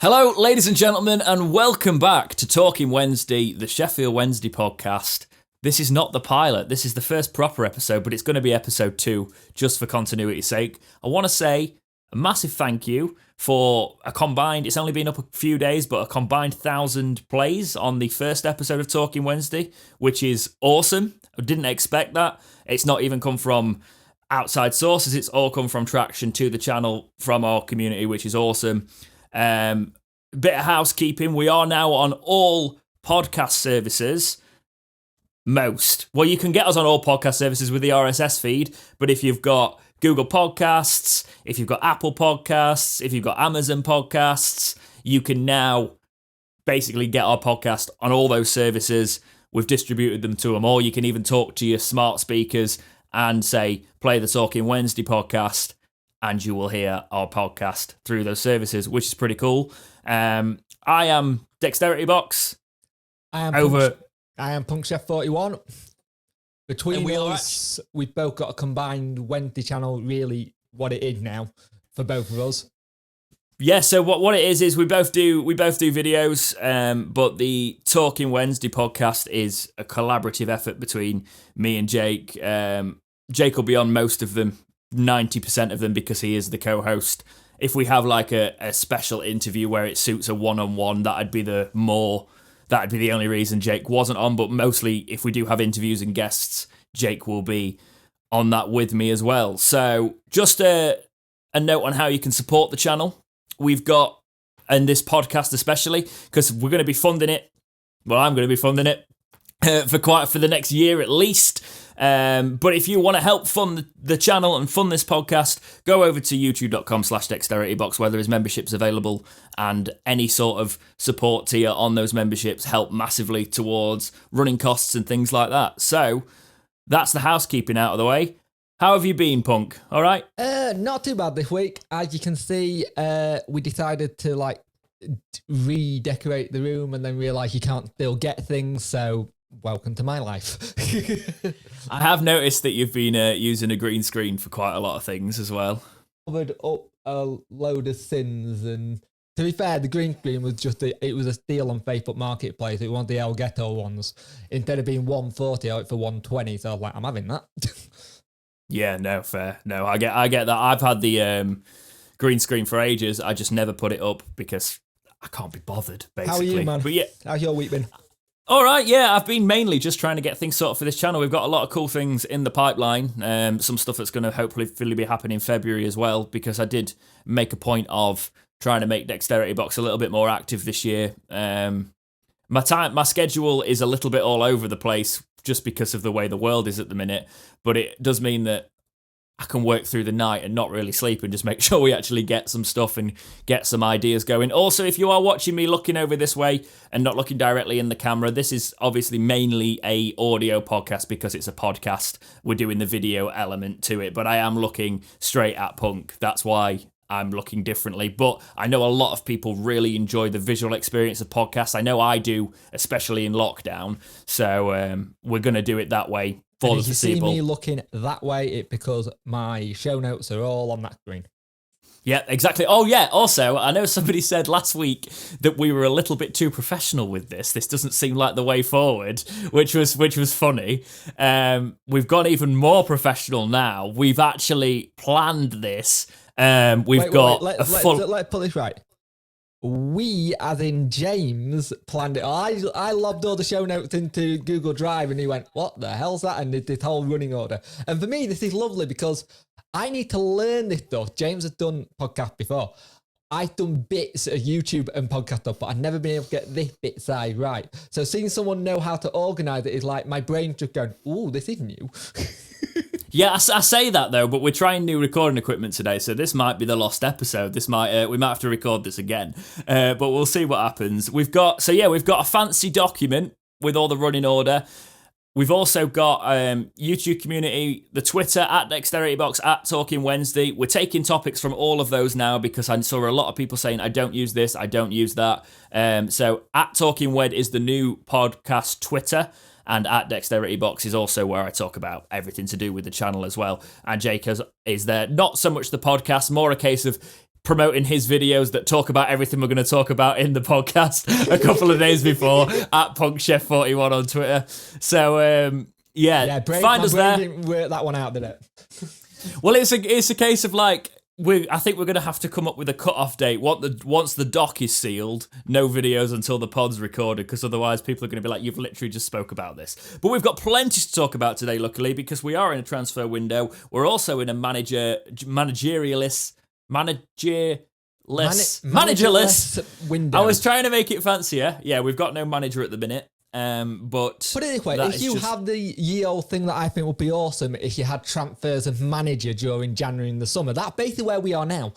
Hello, ladies and gentlemen, and welcome back to Talking Wednesday, the Sheffield Wednesday podcast. This is not the pilot. This is the first proper episode, but it's going to be episode 2, just for continuity's sake. I want to say a massive thank you for a combined, it's only been up a few days, but a combined 1,000 plays on the first episode of Talking Wednesday, which is awesome. I didn't expect that. It's not even come from outside sources. It's all come from traction to the channel from our community, which is awesome. Bit of housekeeping. We are now on all podcast services. Most. Well, you can get us on all podcast services with the RSS feed, but if you've got Google Podcasts, if you've got Apple Podcasts, if you've got Amazon Podcasts, you can now basically get our podcast on all those services. We've distributed them to them all. You can even talk to your smart speakers and say, play the Talking Wednesday podcast, and you will hear our podcast through those services, which is pretty cool. I am Dexterity Box. I am Punk Chef 41. Between us, we've both got a combined Wednesday channel, really what it is now for both of us. Yeah, so what it is we both do videos, but the Talking Wednesday podcast is a collaborative effort between me and Jake. Jake will be on most of them, 90% of them, because he is the co-host. If we have like a special interview where it suits a one-on-one, that'd be the only reason Jake wasn't on. But mostly, if we do have interviews and guests, Jake will be on that with me as well. So just a note on how you can support the channel. We've got, and this podcast especially, because we're going to be funding it. Well, I'm going to be funding it for the next year at least. But if you want to help fund the channel and fund this podcast, go over to youtube.com/dexteritybox, where there is memberships available, and any sort of support tier on those memberships help massively towards running costs and things like that. So that's the housekeeping out of the way. How have you been, Punk? All right? Not too bad this week. As you can see, we decided to redecorate the room and then realise you can't still get things, so welcome to my life. I have noticed that you've been using a green screen for quite a lot of things as well. Covered up a load of sins, and to be fair, the green screen was it was a steal on Facebook Marketplace. It was the El Ghetto ones. Instead of being 140, I went for 120, so I was like, I'm having that. Yeah, no, fair. No, I get that. I've had the green screen for ages. I just never put it up because I can't be bothered, basically. How are you, man? But yeah. How's your week been? All right, yeah, I've been mainly just trying to get things sorted for this channel. We've got a lot of cool things in the pipeline, some stuff that's going to hopefully be happening in February as well, because I did make a point of trying to make Dexterity Box a little bit more active this year. My schedule is a little bit all over the place just because of the way the world is at the minute, but it does mean that I can work through the night and not really sleep and just make sure we actually get some stuff and get some ideas going. Also, if you are watching me looking over this way and not looking directly in the camera, this is obviously mainly a audio podcast because it's a podcast. We're doing the video element to it, but I am looking straight at Punk. That's why I'm looking differently. But I know a lot of people really enjoy the visual experience of podcasts. I know I do, especially in lockdown. So we're going to do it that way. And if you see me looking that way, it's because my show notes are all on that screen. Yeah, exactly. Oh, yeah. Also, I know somebody said last week that we were a little bit too professional with this. This doesn't seem like the way forward, which was funny. We've gone even more professional now. We've actually planned this. Let's put this right. We, as in James, planned it. I lobbed all the show notes into Google Drive and he went, what the hell's that? And did this whole running order. And for me, this is lovely because I need to learn this stuff. James has done podcasts before. I've done bits of YouTube and podcast stuff, but I've never been able to get this bit side right. So seeing someone know how to organise it is like my brain just going, ooh, this is new. Yeah, I say that though, but we're trying new recording equipment today, so this might be the lost episode. We might have to record this again, but we'll see what happens. We've got a fancy document with all the running order. We've also got YouTube community, the Twitter at DexterityBox, at Talking Wednesday. We're taking topics from all of those now because I saw a lot of people saying I don't use this, I don't use that. So at Talking Wed is the new podcast Twitter. And at Dexterity Box is also where I talk about everything to do with the channel as well. And Jake is there. Not so much the podcast, more a case of promoting his videos that talk about everything we're going to talk about in the podcast a couple of days before at PunkChef41 on Twitter. So, find us there. Didn't work that one out, did it? Well, it's a case of like, I think we're going to have to come up with a cut-off date. Once the doc is sealed, no videos until the pod's recorded, because otherwise people are going to be like, you've literally just spoke about this. But we've got plenty to talk about today, luckily, because we are in a transfer window. We're also in a managerless window. I was trying to make it fancier. Yeah, we've got no manager at the minute. But put it this way, if you have the ye-old thing that I think would be awesome if you had transfers of manager during January and the summer, that's basically where we are now.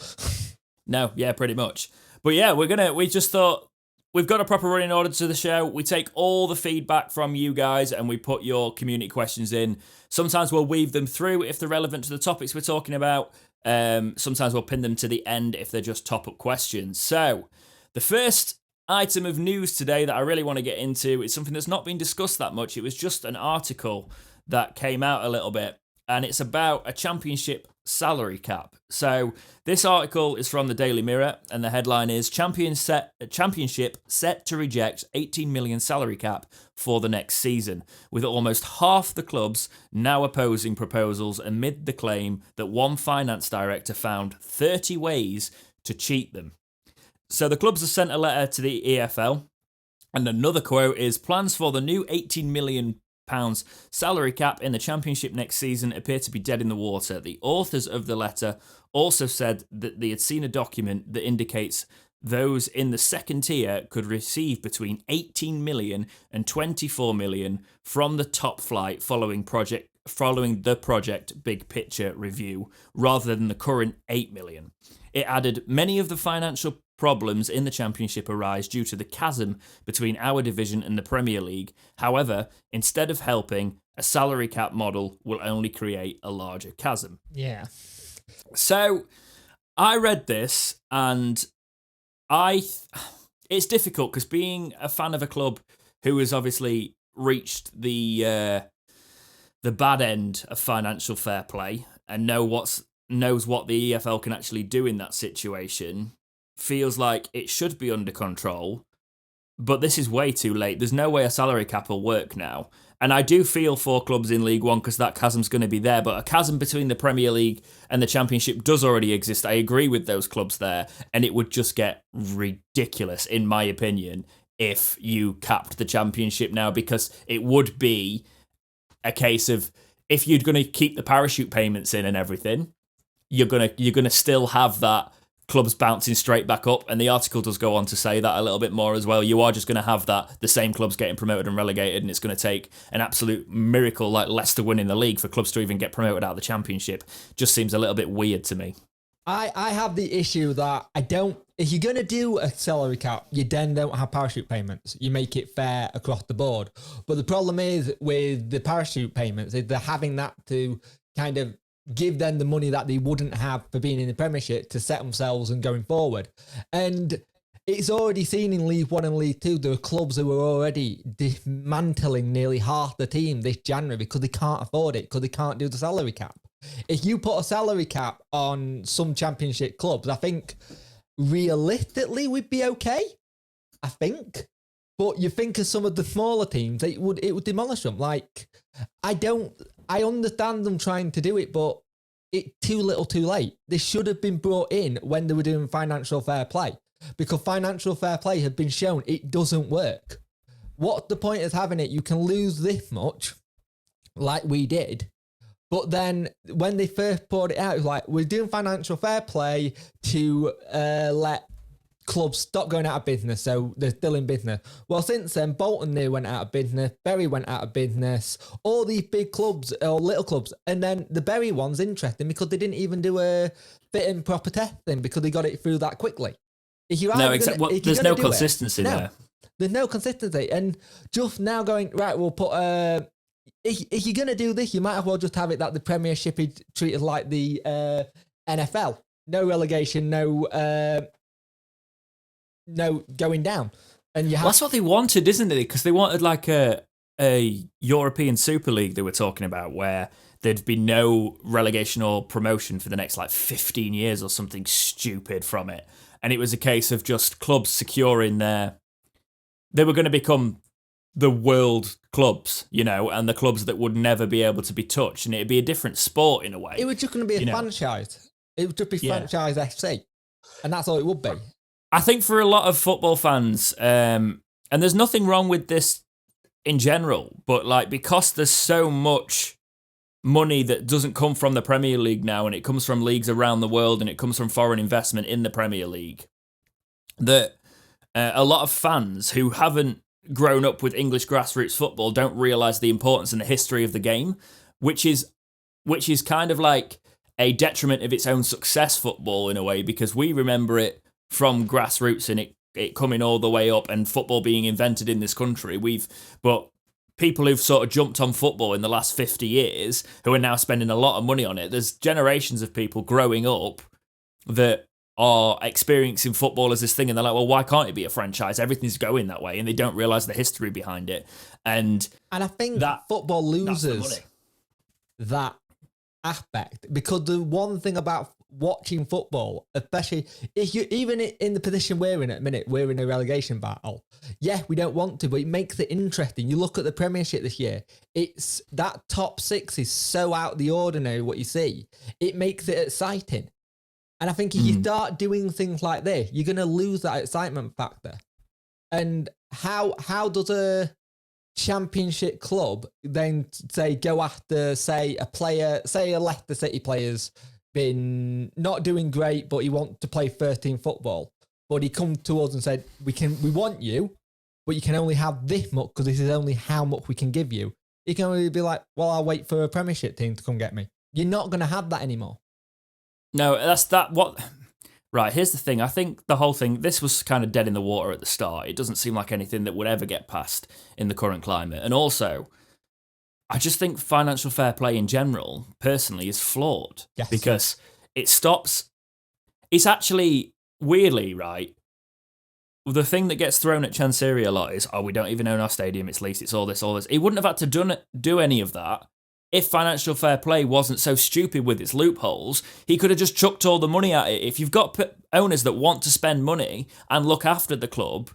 No, yeah, pretty much. But yeah, we just thought we've got a proper running order to the show. We take all the feedback from you guys and we put your community questions in. Sometimes we'll weave them through if they're relevant to the topics we're talking about. Sometimes we'll pin them to the end if they're just top-up questions. So, the first item of news today that I really want to get into is something that's not been discussed that much. It was just an article that came out a little bit, and it's about a championship salary cap. So this article is from the Daily Mirror, and the headline is Championship set to reject 18 million salary cap for the next season, with almost half the clubs now opposing proposals amid the claim that one finance director found 30 ways to cheat them. So the clubs have sent a letter to the EFL, and another quote is, plans for the new £18 million salary cap in the Championship next season appear to be dead in the water. The authors of the letter also said that they had seen a document that indicates those in the second tier could receive between 18 million and 24 million from the top flight following the project big picture review, rather than the current 8 million. It added, many of the financial problems in the Championship arise due to the chasm between our division and the Premier League. However, instead of helping, a salary cap model will only create a larger chasm. Yeah. So, I read this and it's difficult because being a fan of a club who has obviously reached the bad end of financial fair play and knows what the EFL can actually do in that situation, feels like it should be under control, but this is way too late. There's no way a salary cap will work now. And I do feel for clubs in League One because that chasm's going to be there, but a chasm between the Premier League and the Championship does already exist. I agree with those clubs there, and it would just get ridiculous, in my opinion, if you capped the Championship now, because it would be a case of, if you're going to keep the parachute payments in and everything, you're gonna still have that clubs bouncing straight back up, and the article does go on to say that a little bit more as well. You are just going to have the same clubs getting promoted and relegated, and it's going to take an absolute miracle like Leicester winning the league for clubs to even get promoted out of the Championship. Just seems a little bit weird to me. I have the issue that if you're going to do a salary cap, you then don't have parachute payments. You make it fair across the board. But the problem is with the parachute payments is they're having that to kind of give them the money that they wouldn't have for being in the Premiership to set themselves and going forward. And it's already seen in League One and League Two, there are clubs who are already dismantling nearly half the team this January because they can't afford it, because they can't do the salary cap. If you put a salary cap on some Championship clubs, I think realistically we'd be okay. I think. But you think of some of the smaller teams, it would demolish them. Like, I understand them trying to do it, but it's too little too late. This should have been brought in when they were doing financial fair play, because financial fair play had been shown it doesn't work. What's the point of having it? You can lose this much, like we did. But then when they first poured it out, it was like, we're doing financial fair play to let clubs stop going out of business, so they're still in business. Well, since then, Bolton near went out of business, Bury went out of business, all these big clubs or little clubs, and then the Bury one's interesting because they didn't even do a fit and proper testing because they got it through that quickly. If you there's no consistency there. There's no consistency, and just now going right, we'll put if you're gonna do this, you might as well just have it that the Premiership is treated like the NFL, no relegation, no going down. And that's what they wanted, isn't it? Because they wanted like a European Super League they were talking about, where there'd be no relegation or promotion for the next 15 years or something stupid from it. And it was a case of just clubs securing they were going to become the world clubs, and the clubs that would never be able to be touched. And it'd be a different sport in a way. It was just going to be a franchise. It would just be franchise FC. And that's all it would be. I think for a lot of football fans, and there's nothing wrong with this in general, but because there's so much money that doesn't come from the Premier League now, and it comes from leagues around the world, and it comes from foreign investment in the Premier League, that a lot of fans who haven't grown up with English grassroots football don't realise the importance and the history of the game, which is kind of like a detriment of its own success, football, in a way, because we remember it from grassroots and it coming all the way up and football being invented in this country. But people who've sort of jumped on football in the last 50 years who are now spending a lot of money on it, there's generations of people growing up that are experiencing football as this thing, and they're like, well, why can't it be a franchise? Everything's going that way, and they don't realise the history behind it. And I think that football loses that aspect, because the one thing about watching football, especially if you're even in the position we're in at the minute, we're in a relegation battle. Yeah, we don't want to, but it makes it interesting. You look at the Premiership this year, it's that top six is so out of the ordinary what you see. It makes it exciting. And I think if you start doing things like this, you're going to lose that excitement factor. And how does a Championship club then go after, say, a player, say a Leicester City player's been not doing great, but he wants to play 13 football, but he come to us and said, we want you, but you can only have this much because this is only how much we can give you. You can only be like, well, I'll wait for a Premiership team to come get me. You're not going to have that anymore. No, right, here's the thing. I think the whole thing, this was kind of dead in the water at the start. It doesn't seem like anything that would ever get passed in the current climate. And also, I just think financial fair play in general, personally, is flawed. Yes. Because it's actually, weirdly, right, the thing that gets thrown at Chancery a lot is, we don't even own our stadium, it's leased, it's all this. He wouldn't have had to do any of that if financial fair play wasn't so stupid with its loopholes. He could have just chucked all the money at it. If you've got owners that want to spend money and look after the club,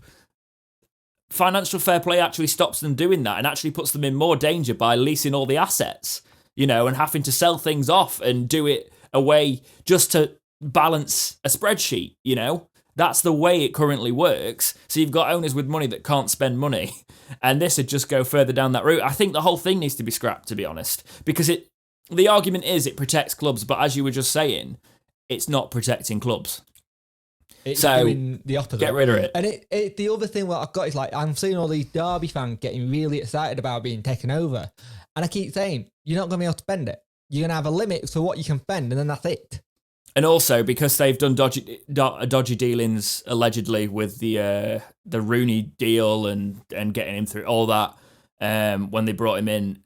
financial fair play actually stops them doing that and actually puts them in more danger by leasing all the assets, and having to sell things off and do it away just to balance a spreadsheet, That's the way it currently works. So you've got owners with money that can't spend money. And this would just go further down that route. I think the whole thing needs to be scrapped, to be honest. Because the argument is it protects clubs, but as you were just saying, it's not protecting clubs. It's doing the opposite. Get rid of it. And the other thing that I've got is I'm seeing all these Derby fans getting really excited about being taken over. And I keep saying, you're not going to be able to spend it. You're going to have a limit for what you can spend, and then that's it. And also, because they've done dodgy dealings, allegedly, with the Rooney deal and getting him through all that, when they brought him in,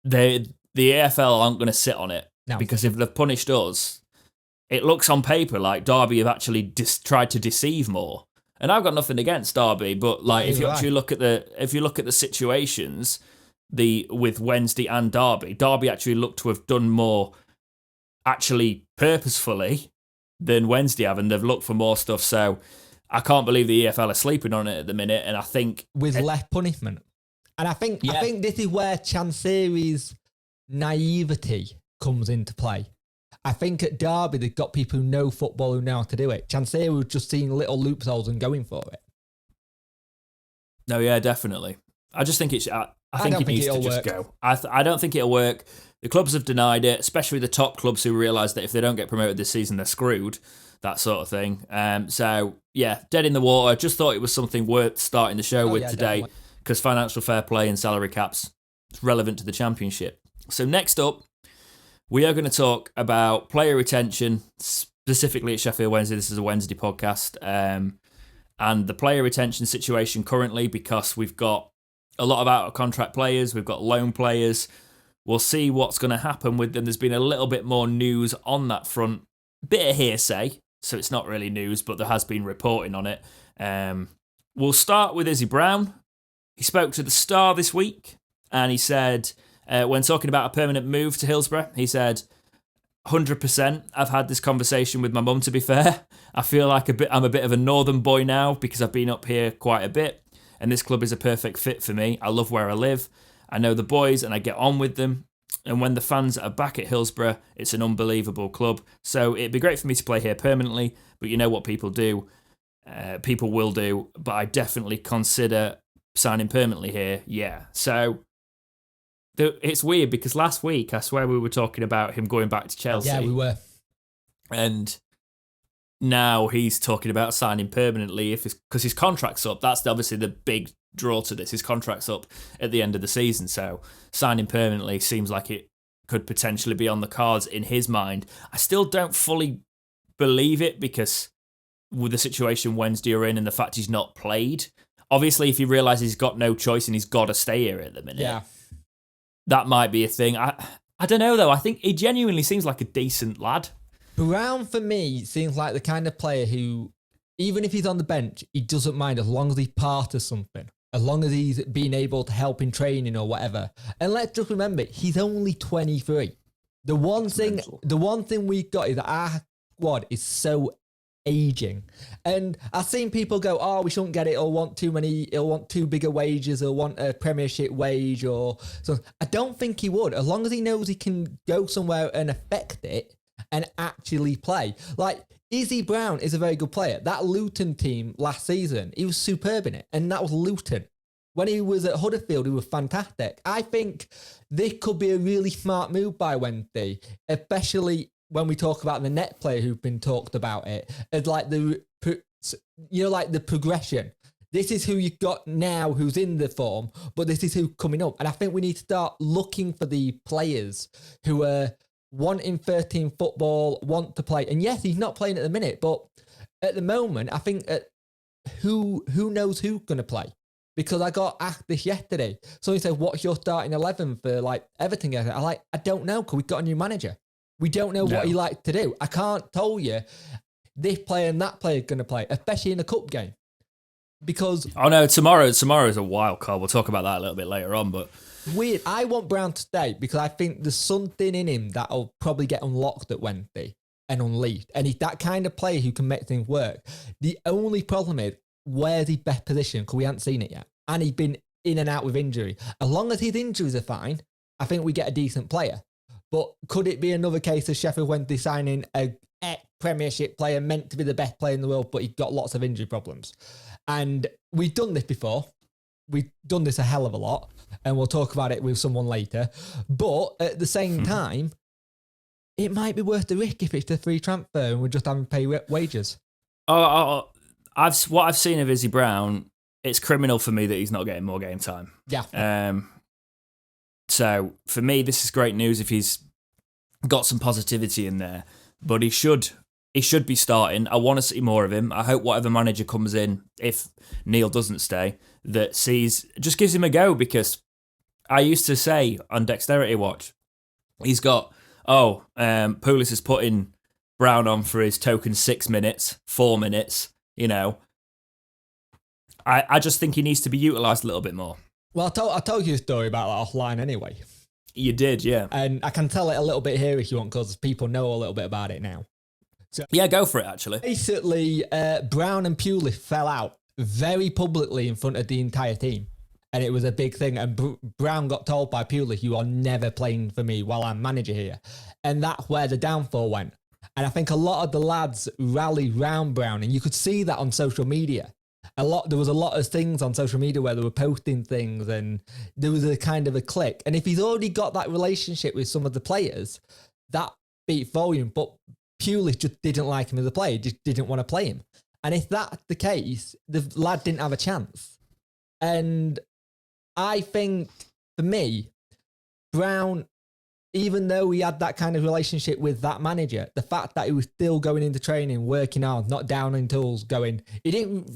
the AFL aren't going to sit on it. No. Because if they've punished us, it looks on paper like Derby have actually tried to deceive more. And I've got nothing against Derby, but if you actually look at the situations, with Wednesday and Derby actually look to have done more actually purposefully than Wednesday have, and they've looked for more stuff. So I can't believe the EFL are sleeping on it at the minute, and I think with less punishment. And I think this is where Chancery's naivety comes into play. I think at Derby they've got people who know football who know how to do it. Chancery was just seeing little loopholes and going for it. No, yeah, definitely. I just think I think it needs to just go. I don't think it'll work. The clubs have denied it, especially the top clubs who realise that if they don't get promoted this season, they're screwed, that sort of thing. So, yeah, dead in the water. Just thought it was something worth starting the show with today, because financial fair play and salary caps is relevant to the Championship. So next up, we are going to talk about player retention, specifically at Sheffield Wednesday. This is a Wednesday podcast. And the player retention situation currently, because we've got a lot of out-of-contract players, we've got loan players. We'll see what's going to happen with them. There's been a little bit more news on that front. Bit of hearsay, so it's not really news, but there has been reporting on it. We'll start with Izzy Brown. He spoke to the Star this week, and he said When talking about a permanent move to Hillsborough, he said, 100%. I've had this conversation with my mum, to be fair. I feel like I'm a bit of a northern boy now because I've been up here quite a bit, and this club is a perfect fit for me. I love where I live. I know the boys and I get on with them. And when the fans are back at Hillsborough, it's an unbelievable club. So it'd be great for me to play here permanently, but you know what people do. People will do, but I definitely consider signing permanently here. Yeah. So it's weird because last week, I swear we were talking about him going back to Chelsea. Yeah, we were. And now he's talking about signing permanently because his contract's up. That's obviously the big draw to this. His contract's up at the end of the season, so signing permanently seems like it could potentially be on the cards in his mind. I still don't fully believe it because with the situation Wednesday are in and the fact he's not played, obviously if he realises he's got no choice and he's got to stay here at the minute, that might be a thing. I don't know though. I think he genuinely seems like a decent lad. Brown, for me, seems like the kind of player who, even if he's on the bench, he doesn't mind as long as he's part of something, as long as he's being able to help in training or whatever. And let's just remember, he's only 23. The one thing we've got is that our squad is so aging. And I've seen people go, oh, we shouldn't get it, or want too bigger wages, or want a Premiership wage, or so. I don't think he would, as long as he knows he can go somewhere and affect it and actually play. Like, Izzy Brown is a very good player. That Luton team last season, he was superb in it, and that was Luton. When he was at Huddersfield, he was fantastic. I think this could be a really smart move by Wednesday, especially when we talk about the net player who've been talked about it, as like the progression. This is who you've got now who's in the form, but this is who's coming up. And I think we need to start looking for the players who are wanting 13 football, want to play. And yes, he's not playing at the minute, but at the moment, I think who knows who's going to play? Because I got asked this yesterday. Somebody said, what's your starting 11 for like Everton? I don't know, because we've got a new manager. We don't know what he likes to do. I can't tell you this player and that player are going to play, especially in a cup game. Because tomorrow's a wild card. We'll talk about that a little bit later on, but weird. I want Brown to stay because I think there's something in him that'll probably get unlocked at Wednesday and unleashed. And he's that kind of player who can make things work. The only problem is, where's his best position? Because we haven't seen it yet. And he's been in and out with injury. As long as his injuries are fine, I think we get a decent player. But could it be another case of Sheffield Wednesday signing a Premiership player meant to be the best player in the world, but he's got lots of injury problems? And we've done this before. We've done this a hell of a lot, and we'll talk about it with someone later. But at the same time, it might be worth the risk if it's a free transfer and we're just having to pay wages. What I've seen of Izzy Brown, it's criminal for me that he's not getting more game time. Yeah. So for me, this is great news if he's got some positivity in there. But he should be starting. I want to see more of him. I hope whatever manager comes in, if Neil doesn't stay, that just gives him a go, because I used to say on Dexterity Watch, he's got, Pulis is putting Brown on for his token 6 minutes, 4 minutes, you know. I just think he needs to be utilised a little bit more. Well, I told you a story about that offline anyway. You did, yeah. And I can tell it a little bit here if you want, because people know a little bit about it now. So yeah, go for it, actually. Basically, Brown and Pulis fell out very publicly in front of the entire team. And it was a big thing. And Brown got told by Pulis, you are never playing for me while I'm manager here. And that's where the downfall went. And I think a lot of the lads rallied round Brown, and you could see that on social media. There was a lot of things on social media where they were posting things, and there was a kind of a click. And if he's already got that relationship with some of the players, that beat volume. But Pulis just didn't like him as a player, just didn't want to play him. And if that's the case, the lad didn't have a chance. And I think, for me, Brown, even though he had that kind of relationship with that manager, the fact that he was still going into training, working hard, not down in tools, he didn't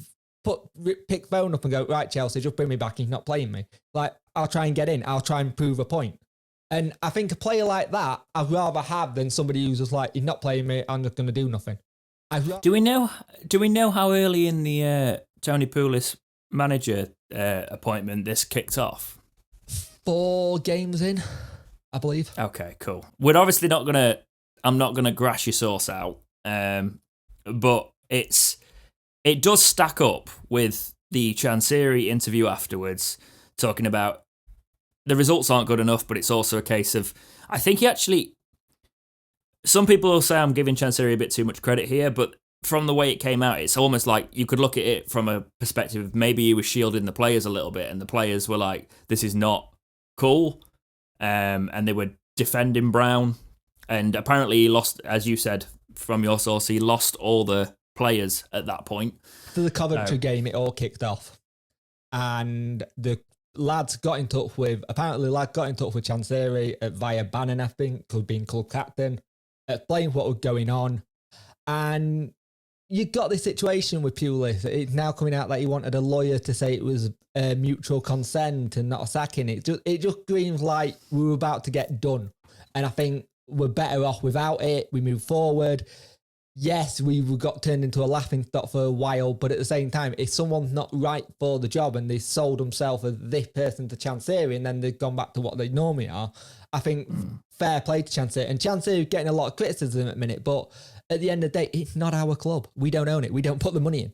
pick phone up and go, right, Chelsea, just bring me back, he's not playing me. Like, I'll try and get in, I'll try and prove a point. And I think a player like that, I'd rather have than somebody who's just like, he's not playing me, I'm just going to do nothing. Do we know how early in the Tony Pulis manager appointment this kicked off? 4 games in, I believe. Okay, cool. We're obviously not gonna. I'm not gonna grass your sauce out, but it does stack up with the Chansiri interview afterwards, talking about the results aren't good enough, but it's also a case of I think he actually. Some people will say I'm giving Chansiri a bit too much credit here, but from the way it came out, it's almost like you could look at it from a perspective of maybe he was shielding the players a little bit, and the players were like, "This is not cool," and they were defending Brown. And apparently he lost, as you said from your source, he lost all the players at that point. For the Coventry game, it all kicked off. And the lads got in touch with Chansiri via Bannon, I think, who'd been club captain, explained what was going on. And you got this situation with Pulis. It's now coming out that he wanted a lawyer to say it was mutual consent and not a sacking. It just screams like we were about to get done. And I think we're better off without it. We move forward. Yes, we got turned into a laughingstock for a while, but at the same time, if someone's not right for the job and they sold themselves as this person to Chansiri and then they've gone back to what they normally are, I think fair play to Chansiri. And Chansiri is getting a lot of criticism at the minute, but at the end of the day, it's not our club. We don't own it. We don't put the money in.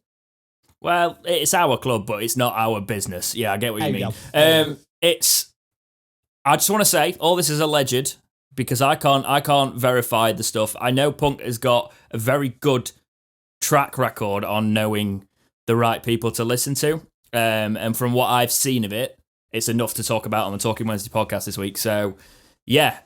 Well, it's our club, but it's not our business. Yeah, I get what you mean. I just want to say, all this is alleged, because I can't verify the stuff. I know Punk has got a very good track record on knowing the right people to listen to. And from what I've seen of it, it's enough to talk about on the Talking Wednesday podcast this week. So, yeah,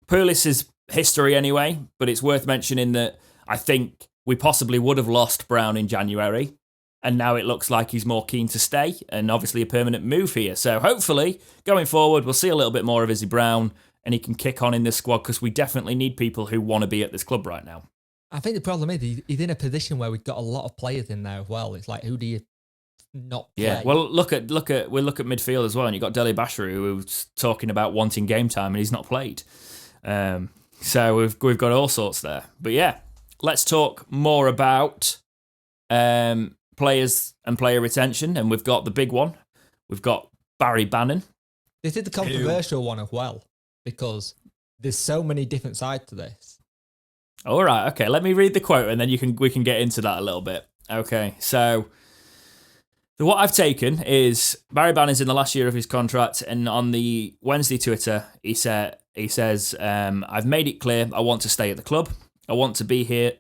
Pulis' history anyway, but it's worth mentioning that I think we possibly would have lost Brown in January, and now it looks like he's more keen to stay, and obviously a permanent move here. So hopefully, going forward, we'll see a little bit more of Izzy Brown, and he can kick on in this squad, because we definitely need people who want to be at this club right now. I think the problem is he's in a position where we've got a lot of players in there as well. It's like, who do you not play? Yeah, well, look at midfield as well, and you've got Dele Bashiru, who's talking about wanting game time, and he's not played. So we've got all sorts there. But yeah, let's talk more about players and player retention, and we've got the big one. We've got Barry Bannon. This is the controversial one as well, because there's so many different sides to this. All right, okay. Let me read the quote, and then we can get into that a little bit. Okay, so what I've taken is Barry Bannon's in the last year of his contract, and on the Wednesday Twitter, he says, I've made it clear I want to stay at the club. I want to be here,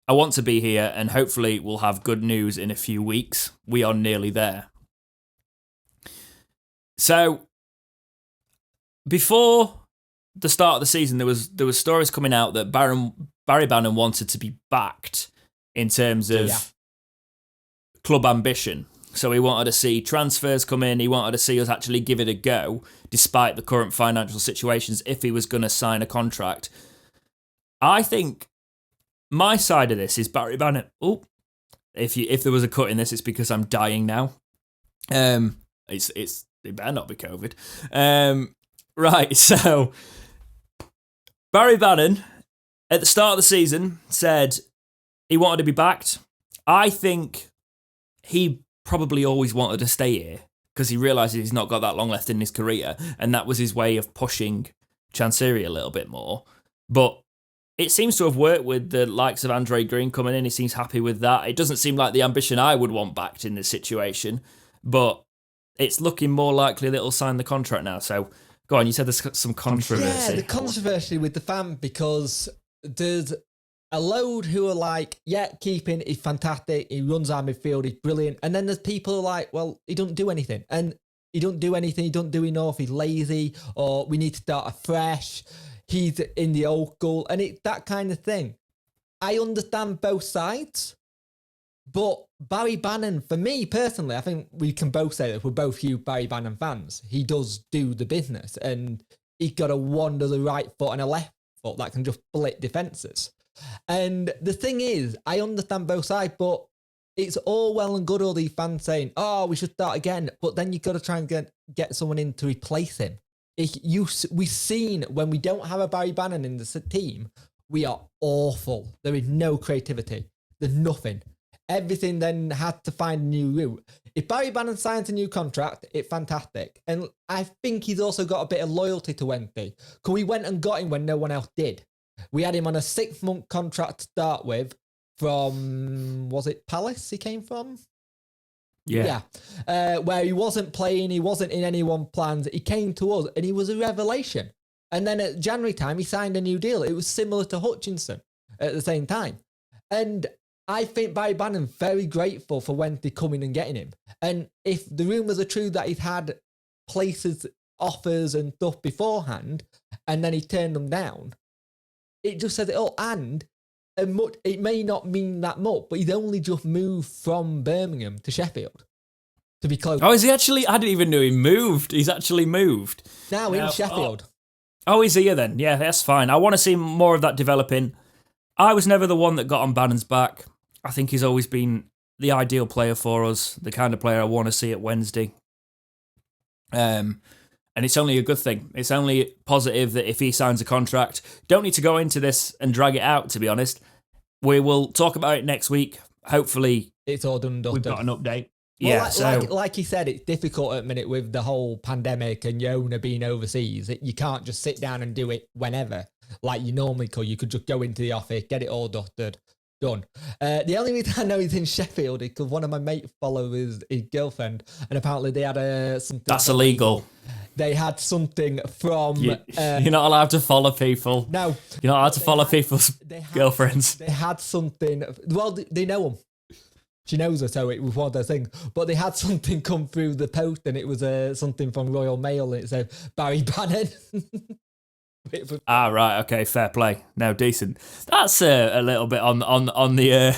and hopefully we'll have good news in a few weeks. We are nearly there. So, before the start of the season, there was stories coming out that Barry Bannon wanted to be backed in terms of club ambition. So he wanted to see transfers come in. He wanted to see us actually give it a go, despite the current financial situations, if he was going to sign a contract. I think my side of this is Barry Bannon. Oh, if there was a cut in this, it's because I'm dying now. It better not be COVID. Right, so Barry Bannon, at the start of the season, said he wanted to be backed. I think he probably always wanted to stay here because he realises he's not got that long left in his career, and that was his way of pushing Chansiri a little bit more. But it seems to have worked with the likes of Andre Green coming in. He seems happy with that. It doesn't seem like the ambition I would want backed in this situation, but it's looking more likely that he'll sign the contract now. So, go on, you said there's some controversy. Yeah, the controversy with the fan, because there's a load who are like, yeah, Keeping is fantastic, he runs our midfield, he's brilliant. And then there's people who are like, well, he doesn't do anything. And he doesn't do anything, he doesn't do enough, he's lazy, or we need to start afresh, he's in the old school, and it's that kind of thing. I understand both sides, but Barry Bannon, for me personally, I think we can both say that we're both huge Barry Bannon fans. He does do the business, and he's got a wand of the right foot and a left foot that can just split defences. And the thing is, I understand both sides, but it's all well and good all these fans saying, oh, we should start again, but then you've got to try and get someone in to replace him. We've seen when we don't have a Barry Bannon in the team, we are awful. There is no creativity. There's nothing. everything then had to find a new route. If Barry Bannon signs a new contract, it's fantastic. And I think he's also got a bit of loyalty to Wednesday. Because we went and got him when no one else did. We had him on a 6-month contract to start with from, was it Palace he came from? Yeah. Where he wasn't playing, he wasn't in anyone's plans. He came to us and he was a revelation. And then at January time, he signed a new deal. It was similar to Hutchinson at the same time. And I think Barry Bannon's very grateful for Wednesday coming and getting him. And if the rumours are true that he's had places, offers and stuff beforehand, and then he turned them down, it just says it all. And it may not mean that much, but he's only just moved from Birmingham to Sheffield to be close. Oh, is he actually? I didn't even know he moved. He's actually moved. Now in Sheffield. Oh, he's here then. Yeah, that's fine. I want to see more of that developing. I was never the one that got on Bannon's back. I think he's always been the ideal player for us, the kind of player I want to see at Wednesday. And it's only a good thing. It's only positive that if he signs a contract, don't need to go into this and drag it out, to be honest. We will talk about it next week. Hopefully, it's all done and dusted. We've got an update. Well, yeah, like you said, it's difficult at the minute with the whole pandemic and Yona being overseas. You can't just sit down and do it whenever, like you normally could. You could just go into the office, get it all dusted, done. The only reason I know he's in Sheffield is because one of my mates follows his girlfriend, and apparently they had something. That's illegal. They had something from... you're not allowed to follow people. No. You're not allowed to follow people's girlfriends. They had something... Well, they know him. She knows her, so it was one of those things. But they had something come through the post, and it was something from Royal Mail, and it said, Barry Bannon. Right, okay, fair play. No, decent. That's a little bit on the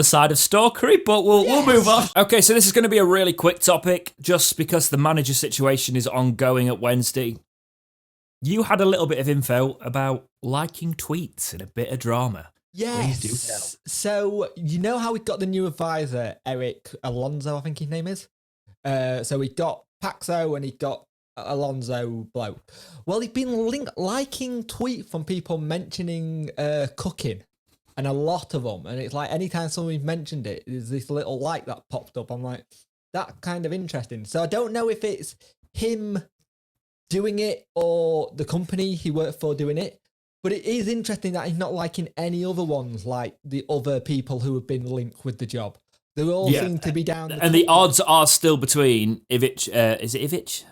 side of stalkery, but we'll move on. Okay, so this is going to be a really quick topic, just because the manager situation is ongoing at Wednesday. You had a little bit of info about liking tweets and a bit of drama. Yes. Please do tell. So you know how we got the new advisor, Eric Alonso, I think his name is. So we got Paxo and he got Alonso bloke. Well, he's been liking tweets from people mentioning cooking, and a lot of them. And it's like anytime someone mentioned it, there's this little like that popped up. I'm like, that's kind of interesting. So I don't know if it's him doing it or the company he worked for doing it, but it is interesting that he's not liking any other ones like the other people who have been linked with the job. They all seem to be down. And the odds are still between Ivic. Is it Ivic?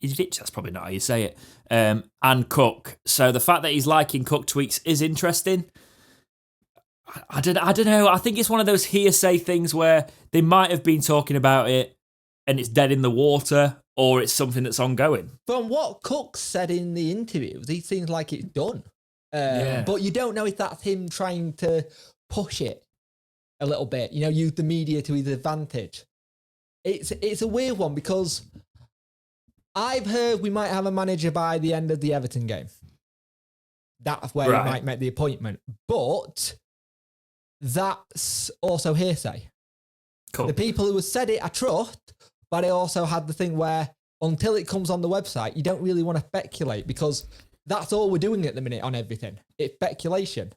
Ivic, that's probably not how you say it, and Cook. So the fact that he's liking Cook tweets is interesting. I don't know. I think it's one of those hearsay things where they might have been talking about it and it's dead in the water, or it's something that's ongoing. From what Cook said in the interviews, he seems like it's done. But you don't know if that's him trying to push it a little bit, use the media to his advantage. It's a weird one because I've heard we might have a manager by the end of the Everton game. That's where he might make the appointment. But that's also hearsay. Cool. The people who have said it I trust, but I also had the thing where until it comes on the website, you don't really want to speculate because that's all we're doing at the minute on everything. It's speculation.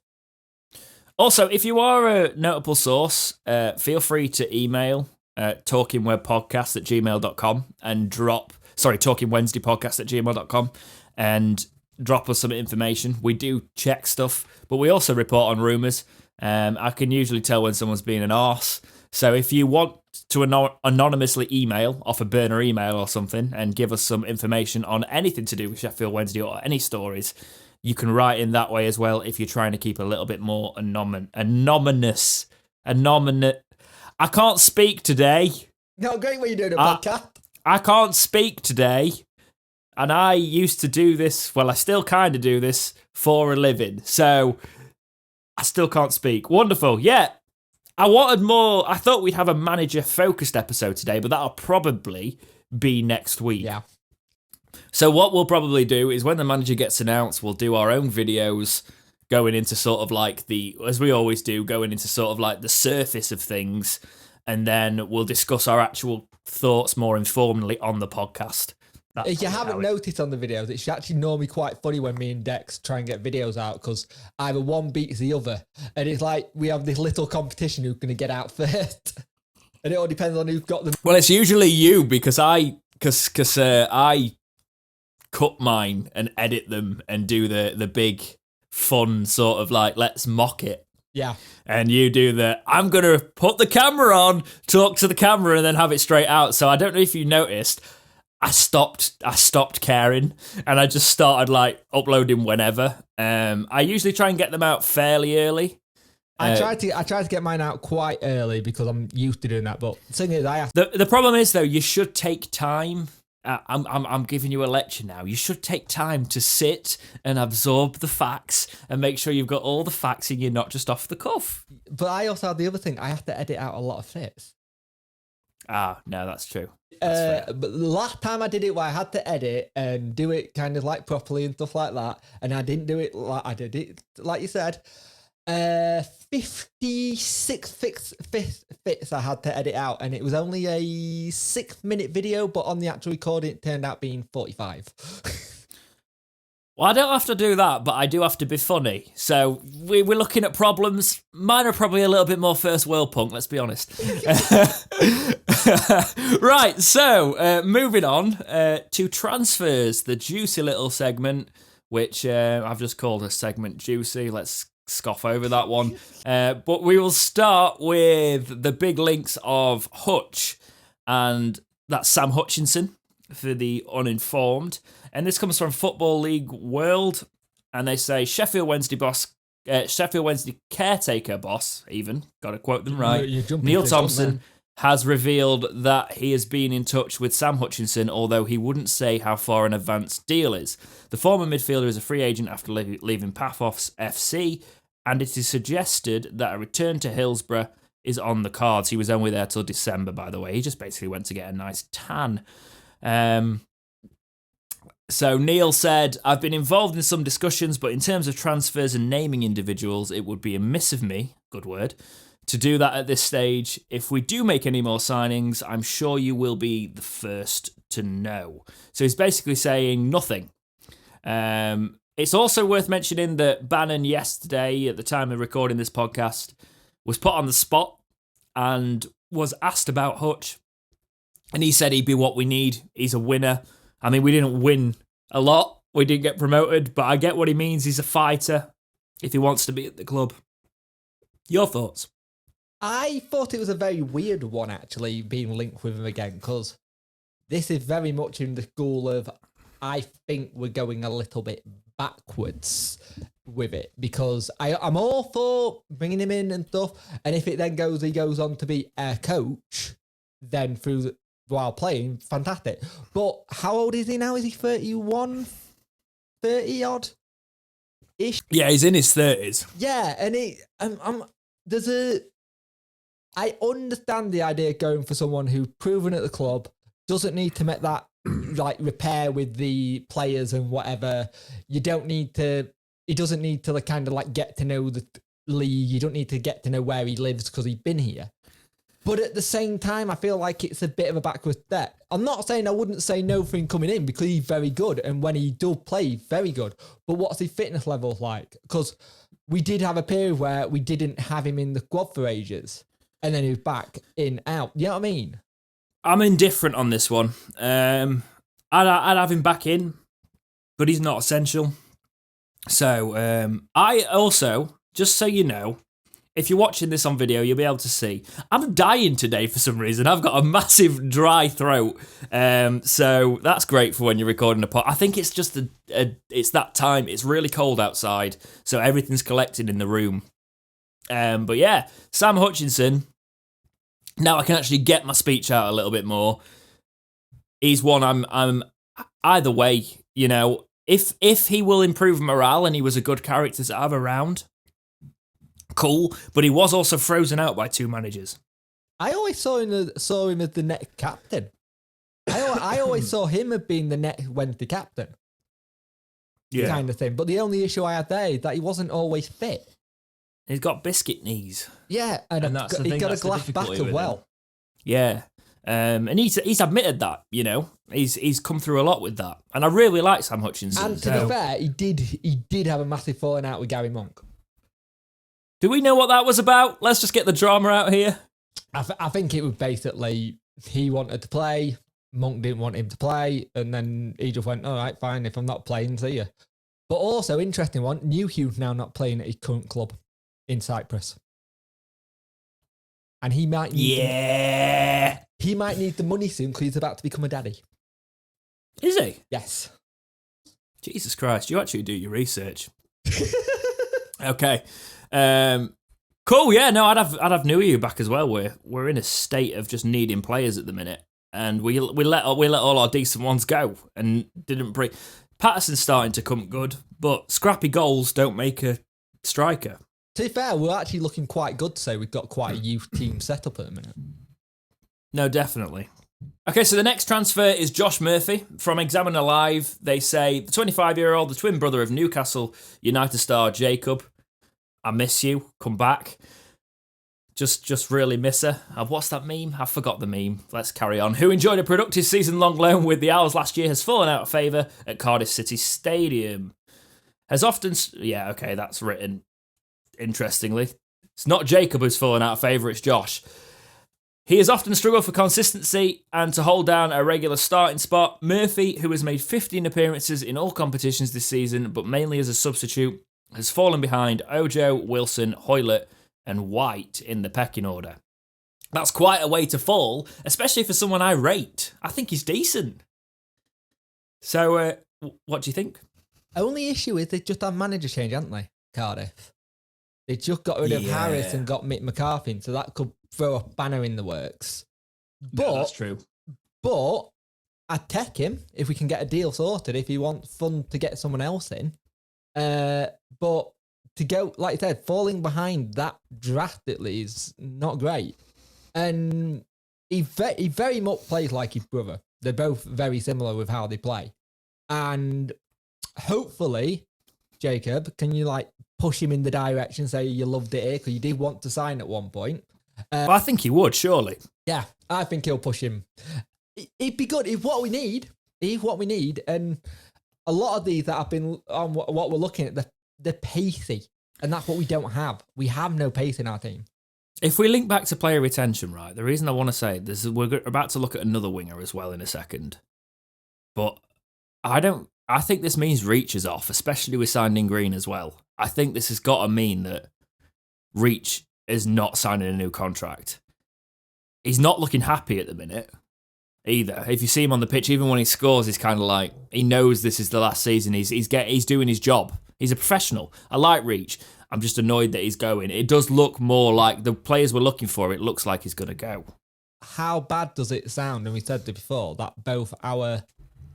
Also, if you are a notable source, feel free to email talkingwebpodcast@gmail.com and talkingwednesdaypodcast@gmail.com and drop us some information. We do check stuff, but we also report on rumours. I can usually tell when someone's being an arse. So if you want to anonymously email off a burner email or something and give us some information on anything to do with Sheffield Wednesday or any stories, you can write in that way as well if you're trying to keep a little bit more anonymous. I can't speak today. No, great when you're doing a podcast. I can't speak today. And I used to do this, well, I still kind of do this for a living. So I still can't speak. Wonderful. Yeah. I wanted more. I thought we'd have a manager-focused episode today, but that'll probably be next week. Yeah. So what we'll probably do is when the manager gets announced, we'll do our own videos going into sort of like as we always do, going into sort of like the surface of things, and then we'll discuss our actual thoughts more informally on the podcast. If you haven't noticed on the videos, it's actually normally quite funny when me and Dex try and get videos out because either one beats the other. And it's like we have this little competition who's going to get out first. And it all depends on who's got them. Well, it's usually you because I cut mine and edit them and do the big fun sort of like, let's mock it. Yeah. And you do I'm going to put the camera on, talk to the camera, and then have it straight out. So I don't know if you noticed, I stopped caring, and I just started like uploading whenever. I usually try and get them out fairly early. I try to get mine out quite early because I'm used to doing that. But the thing is, the problem is though, you should take time. I'm giving you a lecture now. You should take time to sit and absorb the facts and make sure you've got all the facts and you're not just off the cuff. But I also have the other thing. I have to edit out a lot of fits. No, that's true. But the last time I did it, where I had to edit and do it kind of like properly and stuff like that, and I didn't do it like I did it, like you said. 56 fits I had to edit out, and it was only a 6-minute video, but on the actual recording it turned out being 45. Well, I don't have to do that, but I do have to be funny. So we're looking at problems. Mine are probably a little bit more first world punk, let's be honest. Right, so moving on to transfers, the juicy little segment, which I've just called a segment juicy. Let's scoff over that one. But we will start with the big links of Hutch, and that's Sam Hutchinson for the uninformed. And this comes from Football League World, and they say Sheffield Wednesday caretaker boss, even, got to quote them right, Neil Thompson has revealed that he has been in touch with Sam Hutchinson, although he wouldn't say how far an advanced deal is. The former midfielder is a free agent after leaving Paphos FC, and it is suggested that a return to Hillsborough is on the cards. He was only there till December, by the way. He just basically went to get a nice tan. So Neil said, I've been involved in some discussions, but in terms of transfers and naming individuals, it would be amiss of me, good word, to do that at this stage. If we do make any more signings, I'm sure you will be the first to know. So he's basically saying nothing. It's also worth mentioning that Bannon yesterday, at the time of recording this podcast, was put on the spot and was asked about Hutch. And he said he'd be what we need. He's a winner. I mean, we didn't win a lot. We didn't get promoted, but I get what he means. He's a fighter if he wants to be at the club. Your thoughts? I thought it was a very weird one, actually, being linked with him again, because this is very much in the school of, I think we're going a little bit backwards with it, because I'm all for bringing him in and stuff, and if it then he goes on to be a coach, then while playing, fantastic. But how old is he now? Is he 31? 30 odd? Ish? Yeah, he's in his 30s. Yeah, and I understand the idea of going for someone who's proven at the club, doesn't need to make that like repair with the players and whatever. He doesn't need to like, kind of like get to know the league. You don't need to get to know where he lives because he's been here. But at the same time, I feel like it's a bit of a backward step. I'm not saying I wouldn't say no for him coming in because he's very good. And when he does play, very good. But what's his fitness level like? Because we did have a period where we didn't have him in the squad for ages. And then he was back in, out. You know what I mean? I'm indifferent on this one. I'd have him back in, but he's not essential. So I also, just so you know, if you're watching this on video, you'll be able to see I'm dying today for some reason. I've got a massive dry throat, so that's great for when you're recording a pod. I think it's just it's that time. It's really cold outside, so everything's collected in the room. But yeah, Sam Hutchinson. Now I can actually get my speech out a little bit more. He's one I'm either way. You know, if he will improve morale and he was a good character to have around. Cool, but he was also frozen out by 2 managers. I always saw him as the next captain. I always saw him as being the next Wednesday captain. Yeah. Kind of thing. But the only issue I had there is that he wasn't always fit. He's got biscuit knees. Yeah, and he's got a glass back as well. Yeah. And he's admitted that, he's come through a lot with that, and I really like Sam Hutchinson. And to be fair, he did have a massive falling out with Gary Monk. Do we know what that was about? Let's just get the drama out here. I think it was basically he wanted to play, Monk didn't want him to play, and then he just went, all right, fine, if I'm not playing, see ya. But also, interesting one, Newhugh's now not playing at his current club in Cyprus. And he might need he might need the money soon because he's about to become a daddy. Is he? Yes. Jesus Christ, you actually do your research. Okay. Cool, yeah, no, I'd have Newhugh back as well. We're in a state of just needing players at the minute. And we let all our decent ones go and didn't bring... Patterson's starting to come good, but scrappy goals don't make a striker. To be fair, we're actually looking quite good to say we've got quite a youth team set up at the minute. No, definitely. Okay, so the next transfer is Josh Murphy from Examiner Live. They say, the 25-year-old, the twin brother of Newcastle United star Jacob. I miss you. Come back. Just really miss her. What's that meme? I forgot the meme. Let's carry on. Who enjoyed a productive season-long loan with the Owls last year has fallen out of favour at Cardiff City Stadium. Has often... Yeah, okay, that's written interestingly. It's not Jacob who's fallen out of favour, it's Josh. He has often struggled for consistency and to hold down a regular starting spot. Murphy, who has made 15 appearances in all competitions this season, but mainly as a substitute, has fallen behind Ojo, Wilson, Hoylett and White in the pecking order. That's quite a way to fall, especially for someone I rate. I think he's decent. So, what do you think? Only issue is they just had manager change, haven't they, Cardiff? They just got rid of Harris and got Mick McCarthy, so that could throw a banner in the works. But that's true. But I'd take him if we can get a deal sorted, if he wants fun to get someone else in. But to go, like I said, falling behind that drastically is not great. And he very much plays like his brother. They're both very similar with how they play. And hopefully, Jacob, can you push him in the direction, say you loved it here, because you did want to sign at one point. Well, I think he would, surely. Yeah, I think he'll push him. It'd be good. If what we need, and a lot of these that have been on what we're looking at, they're pacey, and that's what we don't have. We have no pace in our team. If we link back to player retention, right, the reason I want to say this is we're about to look at another winger as well in a second. But I think this means Reach is off, especially with signing Green as well. I think this has got to mean that Reach is not signing a new contract. He's not looking happy at the minute either. If you see him on the pitch, even when he scores, he's kind of like, he knows this is the last season. He's doing his job. He's a professional. I like Reach. I'm just annoyed that he's going. It does look more like the players we're looking for. It looks like he's going to go. How bad does it sound? And we said it before that both our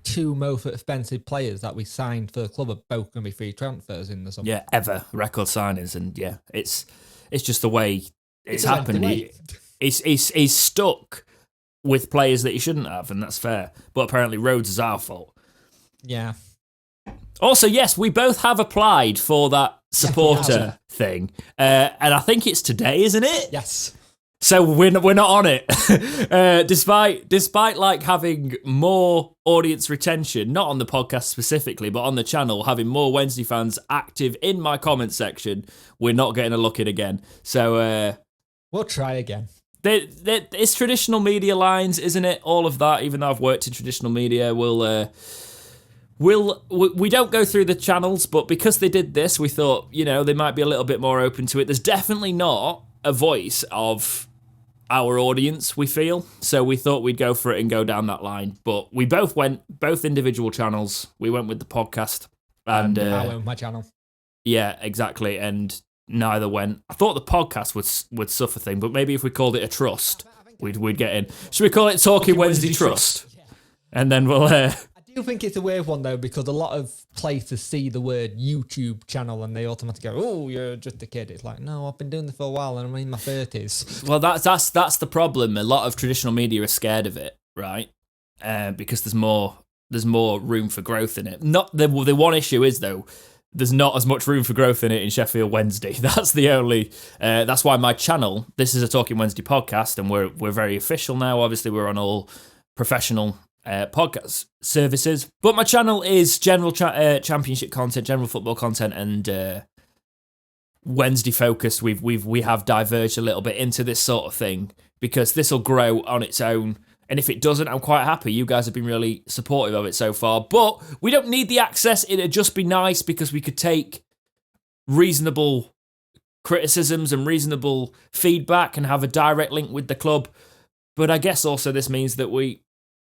two most expensive players that we signed for the club are both going to be free transfers in the summer. Yeah, ever record signings, and yeah, it's just the way it's happened. He's stuck with players that he shouldn't have, and that's fair. But apparently, Rhodes is our fault. Yeah. Also, yes, we both have applied for that supporter thing, and I think it's today, isn't it? Yes. So we're not on it, despite like having more audience retention, not on the podcast specifically, but on the channel, having more Wednesday fans active in my comment section. We're not getting a look in again. So we'll try again. It's traditional media lines, isn't it? All of that. Even though I've worked in traditional media, we don't go through the channels, but because they did this, we thought they might be a little bit more open to it. There's definitely not a voice of our audience, we feel, so we thought we'd go for it and go down that line. But we both individual channels. We went with the podcast, and I went with my channel. Yeah, exactly, and neither went. I thought the podcast would suffer thing, but maybe if we called it a trust, we'd get in. Should we call it Talking Wednesday Trust? Yeah. And then we'll. I do think it's a weird one though, because a lot of places see the word YouTube channel and they automatically go, "Oh, you're just a kid." It's like, no, I've been doing this for a while and I'm in my 30s. Well, that's the problem. A lot of traditional media are scared of it, right? Because there's more room for growth in it. Not the one issue is though, there's not as much room for growth in it in Sheffield Wednesday. That's the only. That's why my channel. This is a Talking Wednesday podcast, and we're very official now. Obviously, we're on all professional podcast services, but my channel is general championship content, general football content, and Wednesday focused. We have diverged a little bit into this sort of thing because this will grow on its own. And if it doesn't, I'm quite happy. You guys have been really supportive of it so far. But we don't need the access. It'd just be nice because we could take reasonable criticisms and reasonable feedback and have a direct link with the club. But I guess also this means that we,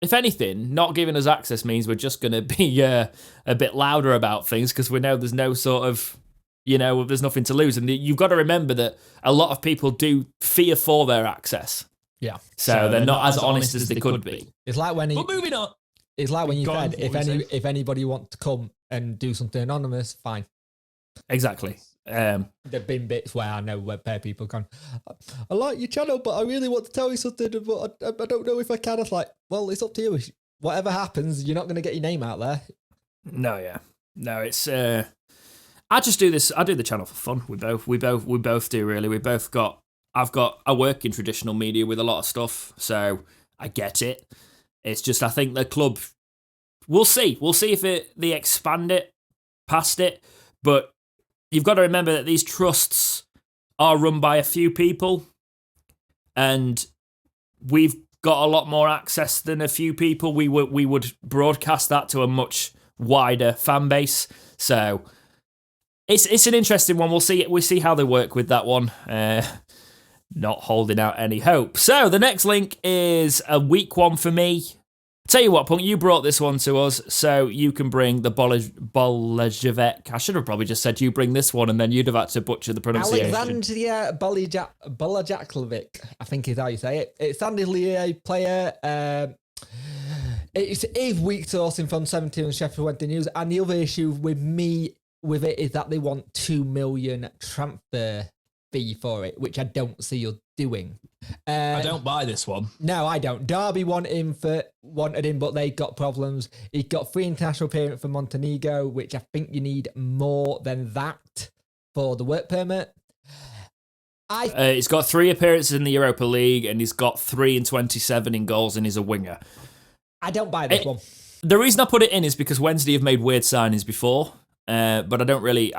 if anything, not giving us access means we're just going to be a bit louder about things because we know there's no sort of, there's nothing to lose. And you've got to remember that a lot of people do fear for their access. Yeah. So they're not as honest as they could be. It's like when But moving on. It's like when you said if anybody wants to come and do something anonymous, fine. Exactly. There've been bits where I know where people can. I like your channel, but I really want to tell you something, but I don't know if I can. It's like, well, it's up to you. Whatever happens, you're not going to get your name out there. No, it's. I just do this. I do the channel for fun. We both do really. I work in traditional media with a lot of stuff, so I get it. It's just I think the club, we'll see if they expand it past it, but you've got to remember that these trusts are run by a few people, and we've got a lot more access than a few people. We would broadcast that to a much wider fan base, so it's an interesting one. We'll see how they work with that one. Not holding out any hope. So the next link is a weak one for me. Tell you what, Punk, you brought this one to us, so you can bring the Bolajevek. I should have probably just said you bring this one, and then you'd have had to butcher the pronunciation. Alexandria Bolajaklovic, I think is how you say it. It's Sandy Lee player. It's weak sourcing from 17 Sheffield Wednesday News, and the other issue with it is that they want 2 million transfer fee for it, which I don't see us doing. I don't buy this one. No, I don't. Derby wanted him, but they got problems. He got 3 international appearances for Montenegro, which I think you need more than that for the work permit. He's got 3 appearances in the Europa League, and he's got 3 in 27 in goals, and he's a winger. I don't buy this one. The reason I put it in is because Wednesday have made weird signings before. But I don't really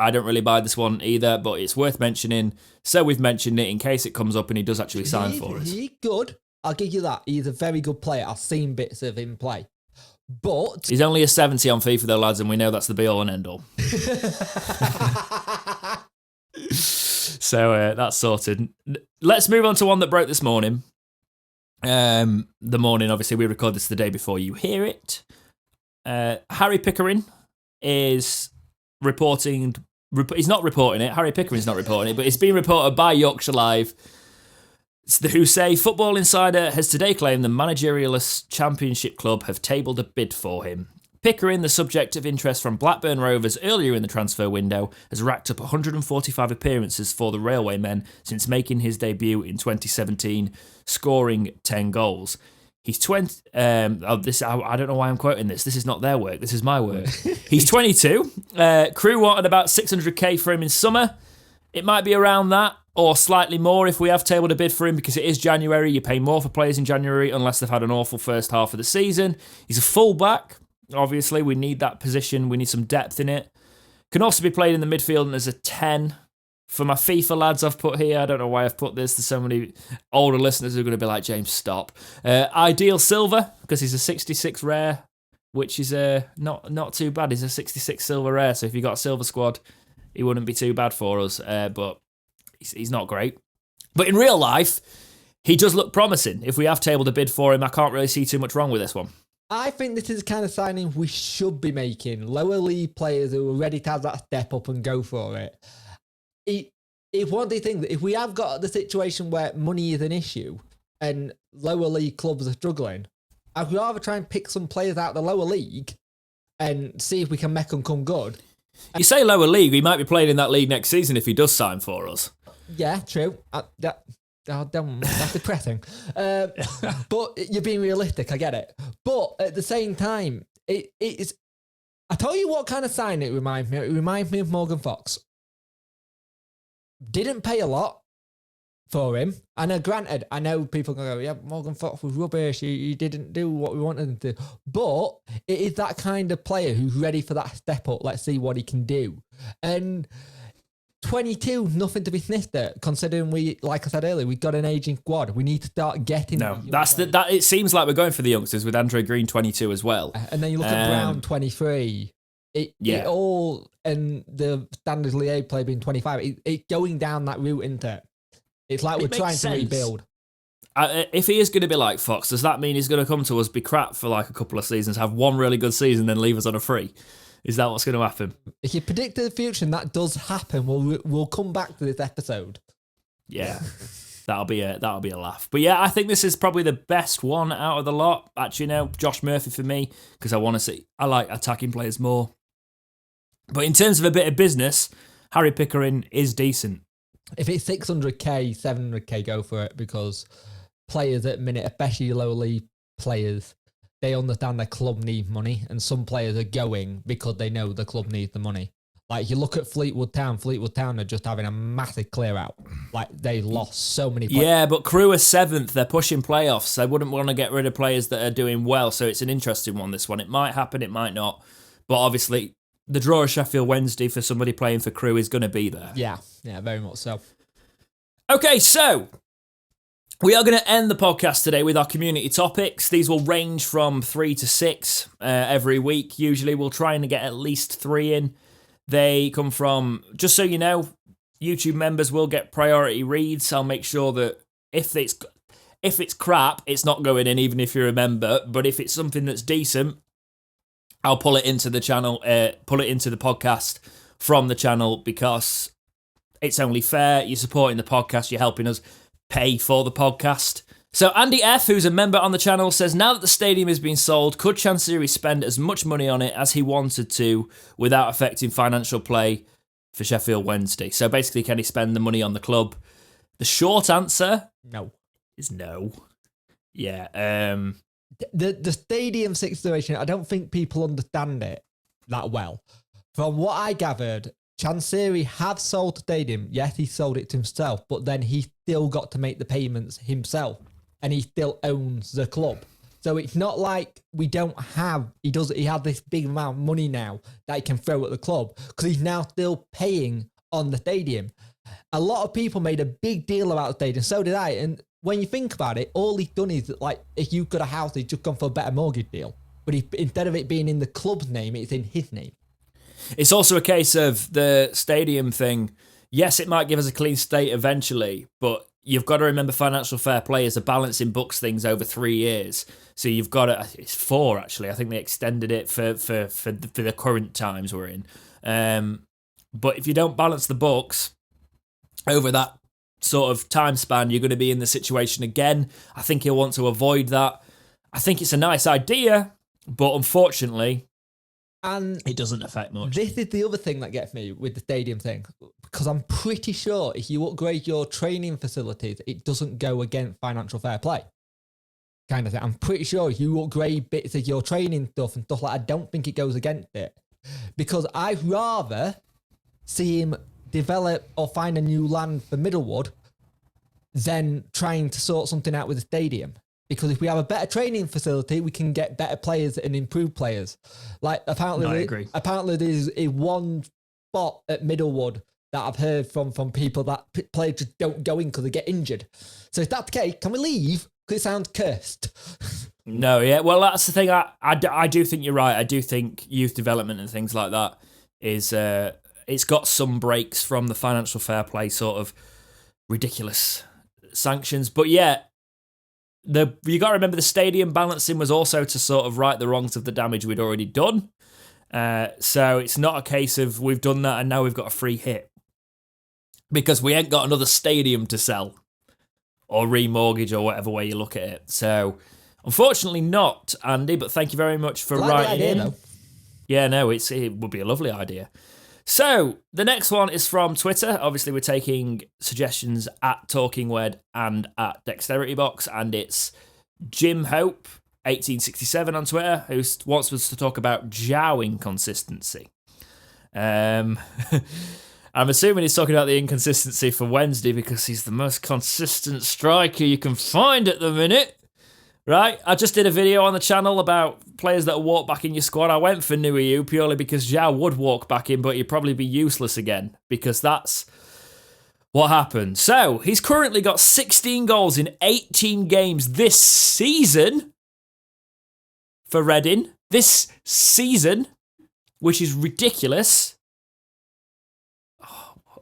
buy this one either, but it's worth mentioning. So we've mentioned it in case it comes up and he does actually sign for us. He's good. I'll give you that. He's a very good player. I've seen bits of him play. But he's only a 70 on FIFA though, lads, and we know that's the be all and end all. So that's sorted. Let's move on to one that broke this morning. The morning, obviously, we record this the day before you hear it. Harry Pickering is reporting. He's not reporting it. Harry Pickering's not reporting it, but it's been reported by Yorkshire Live, who say Football Insider has today claimed the managerialist Championship club have tabled a bid for him. Pickering, the subject of interest from Blackburn Rovers earlier in the transfer window, has racked up 145 appearances for the Railwaymen since making his debut in 2017, scoring 10 goals. He's 20. I don't know why I'm quoting this. This is not their work. This is my work. He's 22. Crew wanted about 600k for him in summer. It might be around that or slightly more if we have tabled a bid for him because it is January. You pay more for players in January unless they've had an awful first half of the season. He's a full-back. Obviously, we need that position. We need some depth in it. Can also be played in the midfield and as a 10. For my FIFA lads I've put here, I don't know why I've put this. There's so many older listeners who are going to be like, James, stop. Ideal silver, because he's a 66 rare, which is not too bad. He's a 66 silver rare, so if you got a silver squad, he wouldn't be too bad for us, but he's not great. But in real life, he does look promising. If we have tabled a bid for him, I can't really see too much wrong with this one. I think this is the kind of signing we should be making. Lower league players who are ready to have that step up and go for it. If one of the things, if we have got the situation where money is an issue and lower league clubs are struggling, I'd rather try and pick some players out of the lower league and see if we can make them come good. You say lower league, he might be playing in that league next season if he does sign for us. Yeah, true. That's depressing. But you're being realistic, I get it. But at the same time, it's I tell you what kind of sign it reminds me. It reminds me of Morgan Fox. Didn't pay a lot for him. And granted, I know people can go, yeah, Morgan Fox was rubbish. He didn't do what we wanted him to. But it is that kind of player who's ready for that step up. Let's see what he can do. And 22, nothing to be sniffed at, considering we, like I said earlier, we got an aging squad. We need to start getting. No, that. It seems like we're going for the youngsters with Andre Green 22 as well. And then you look at Brown 23. It all, and the Standards Liège player being 25. It's going down that route, isn't it? It's like we're trying to rebuild. If he is going to be like Fox, does that mean he's going to come to us, be crap for like a couple of seasons, have one really good season, then leave us on a free? Is that what's going to happen? If you predict the future and that does happen, we'll come back to this episode. Yeah, that'll be a laugh. But yeah, I think this is probably the best one out of the lot. Actually, no, Josh Murphy for me, because I like attacking players more. But in terms of a bit of business, Harry Pickering is decent. If it's 600k, 700k, go for it, because players at minute, especially lowly players, they understand their club need money, and some players are going because they know the club needs the money. Like, you look at Fleetwood Town are just having a massive clear out. Like, they lost so many players. Yeah, but Crewe are 7th. They're pushing playoffs. They wouldn't want to get rid of players that are doing well, so it's an interesting one, this one. It might happen, it might not. But obviously, the draw of Sheffield Wednesday for somebody playing for Crewe is going to be there. Yeah, very much so. Okay, so we are going to end the podcast today with our community topics. These will range from 3 to 6 every week. Usually we'll try and get at least 3 in. They come from, just so you know, YouTube members will get priority reads. I'll make sure that if it's crap, it's not going in, even if you're a member. But if it's something that's decent, I'll pull it into the channel, pull it into the podcast from the channel, because it's only fair. You're supporting the podcast. You're helping us pay for the podcast. So Andy F., who's a member on the channel, says, now that the stadium has been sold, could Chansiri spend as much money on it as he wanted to without affecting financial play for Sheffield Wednesday? So basically, can he spend the money on the club? The short answer is no. Yeah. The stadium situation, I don't think people understand it that well. From what I gathered, Chansiri have sold the stadium. Yes, he sold it to himself, but then he still got to make the payments himself, and he still owns the club. So it's not like we don't have, he had this big amount of money now that he can throw at the club, because he's now still paying on the stadium. A lot of people made a big deal about the stadium, so did I, and when you think about it, all he's done is, like, if you've got a house, he's just gone for a better mortgage deal. But instead of it being in the club's name, it's in his name. It's also a case of the stadium thing. Yes, it might give us a clean state eventually, but you've got to remember financial fair play is a balancing books things over 3 years. So you've got to, it's 4 actually. I think they extended it for the current times we're in. But if you don't balance the books over that sort of time span, you're going to be in the situation again. I think he'll want to avoid that. I think it's a nice idea, but unfortunately, and it doesn't affect much. This is the other thing that gets me with the stadium thing, because I'm pretty sure if you upgrade your training facilities, it doesn't go against financial fair play. Kind of thing. I'm pretty sure if you upgrade bits of your training stuff and stuff like that, I don't think it goes against it. Because I'd rather see him develop or find a new land for Middlewood than trying to sort something out with the stadium. Because if we have a better training facility, we can get better players and improve players. Like, apparently there's a one spot at Middlewood that I've heard from people that players just don't go in because they get injured. So if that's the case, can we leave? Because it sounds cursed. No, yeah. Well, that's the thing. I do think you're right. I do think youth development and things like that is it's got some breaks from the financial fair play sort of ridiculous sanctions. But yeah, you got to remember the stadium balancing was also to sort of right the wrongs of the damage we'd already done. So it's not a case of we've done that and now we've got a free hit, because we ain't got another stadium to sell or remortgage or whatever way you look at it. So unfortunately not, Andy, but thank you very much for writing in. Though. Yeah, no, it would be a lovely idea. So the next one is from Twitter. Obviously, we're taking suggestions at TalkingWed and at Dexterity Box, and it's Jim Hope 1867 on Twitter, who wants us to talk about Zhao inconsistency. I'm assuming he's talking about the inconsistency for Wednesday because he's the most consistent striker you can find at the minute. Right? I just did a video on the channel about players that walk back in your squad. I went for Nuiu purely because Zhao would walk back in, but he'd probably be useless again because that's what happened. So, he's currently got 16 goals in 18 games this season for Reading. This season, which is ridiculous.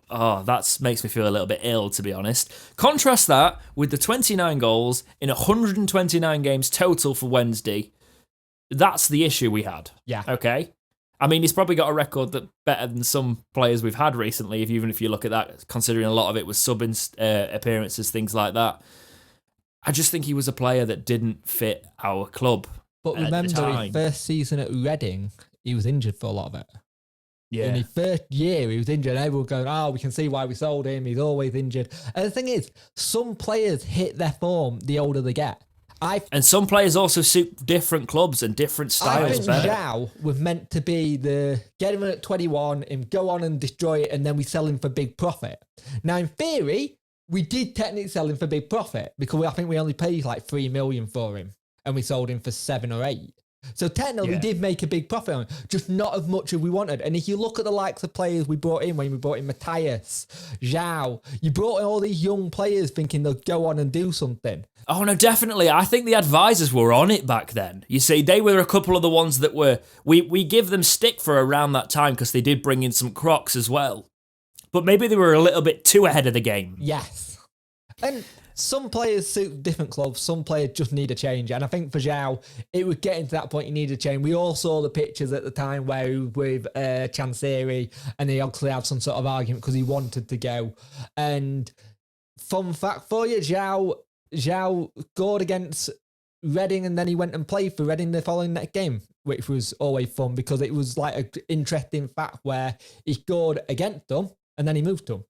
Oh, that makes me feel a little bit ill, to be honest. Contrast that with the 29 goals in 129 games total for Wednesday. That's the issue we had. Yeah. Okay? I mean, he's probably got a record that better than some players we've had recently, even if you look at that, considering a lot of it was sub appearances, things like that. I just think he was a player that didn't fit our club. But remember, his first season at Reading, he was injured for a lot of it. Yeah. In his first year, he was injured. And everyone going, we can see why we sold him. He's always injured. And the thing is, some players hit their form the older they get. And some players also suit different clubs and different styles. I think Zhao was meant to be get him at 21, him go on and destroy it, and then we sell him for big profit. Now, in theory, we did technically sell him for big profit because I think we only paid like 3 million for him, and we sold him for 7 or 8. So technically, we did make a big profit on it, just not as much as we wanted. And if you look at the likes of players we brought in, when we brought in Matthias, Zhao, you brought in all these young players thinking they'll go on and do something. Oh, no, definitely. I think the advisors were on it back then. You see, they were a couple of the ones that were... We give them stick for around that time because they did bring in some crocs as well. But maybe they were a little bit too ahead of the game. Yes. And some players suit different clubs. Some players just need a change. And I think for Zhao, it was getting to that point he needed a change. We all saw the pictures at the time where he was with Chansiri, and they obviously had some sort of argument because he wanted to go. And fun fact for you, Zhao scored against Reading, and then he went and played for Reading the following next game, which was always fun because it was like an interesting fact where he scored against them and then he moved to them.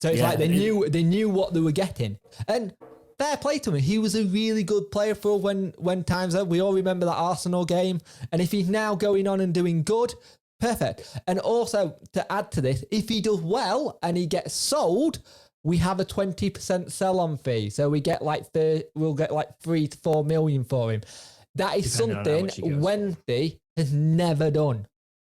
So it's like they knew what they were getting. And fair play to him. He was a really good player for when times up. We all remember that Arsenal game. And if he's now going on and doing good, perfect. And also, to add to this, if he does well and he gets sold, we have a 20% sell-on fee. So we'll get like 3 to 4 million for him. That is something Wednesday has never done.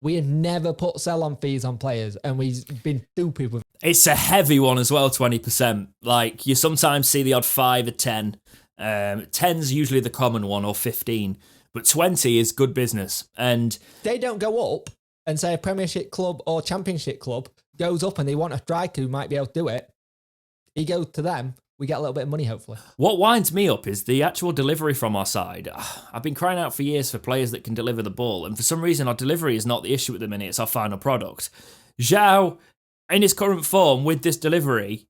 We have never put sell-on fees on players, and we've been stupid with it. It's a heavy one as well, 20%. Like, you sometimes see the odd 5 or 10. 10's usually the common one, or 15. But 20 is good business. And they don't go up and say a Premiership club or Championship club goes up and they want a striker who might be able to do it. He goes to them. We get a little bit of money, hopefully. What winds me up is the actual delivery from our side. I've been crying out for years for players that can deliver the ball, and for some reason our delivery is not the issue at the minute, it's our final product. Zhao, in his current form with this delivery,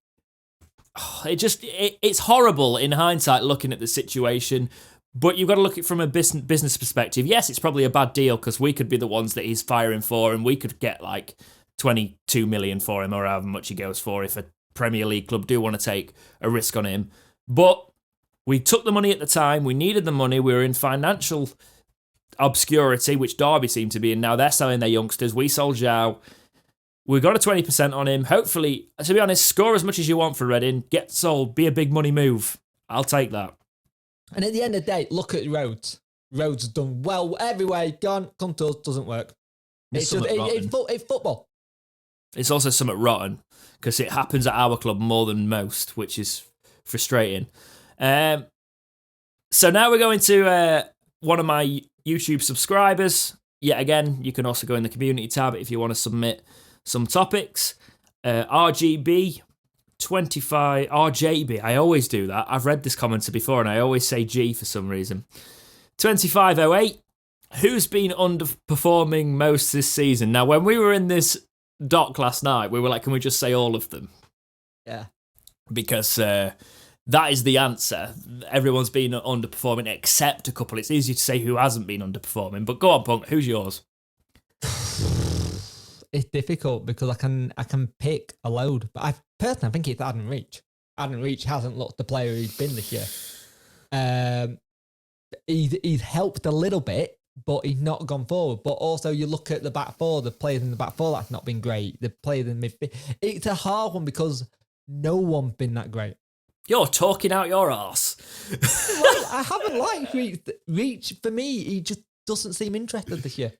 it's horrible in hindsight looking at the situation, but you've got to look at it from a business perspective. Yes, it's probably a bad deal because we could be the ones that he's firing for, and we could get like 22 million for him or however much he goes for if a Premier League club do want to take a risk on him. But we took the money at the time. We needed the money. We were in financial obscurity, which Derby seemed to be in. Now they're selling their youngsters. We sold Zhao. We got a 20% on him. Hopefully, to be honest, score as much as you want for Reading. Get sold. Be a big money move. I'll take that. And at the end of the day, look at Rhodes. Rhodes has done well everywhere. Gone, come to us, doesn't work. It's football. It's also somewhat rotten because it happens at our club more than most, which is frustrating. So now we're going to one of my YouTube subscribers. Yet again, you can also go in the community tab if you want to submit some topics. RGB25, RJB, I always do that. I've read this commenter before and I always say G for some reason. 2508, who's been underperforming most this season? Now, when we were in this doc last night, we were like, can we just say all of them? Yeah. Because that is the answer. Everyone's been underperforming except a couple. It's easy to say who hasn't been underperforming, but go on, Punk, who's yours? It's difficult because I can pick a load, but I personally think it's Adam Reach. Adam Reach hasn't looked the player he's been this year. he's helped a little bit, but he's not gone forward. But also, you look at the back four, the players in the back four, that's not been great. The players in midfield, it's a hard one because no one's been that great. You're talking out your arse. Well, I haven't liked Reach. For me, he just doesn't seem interested this year.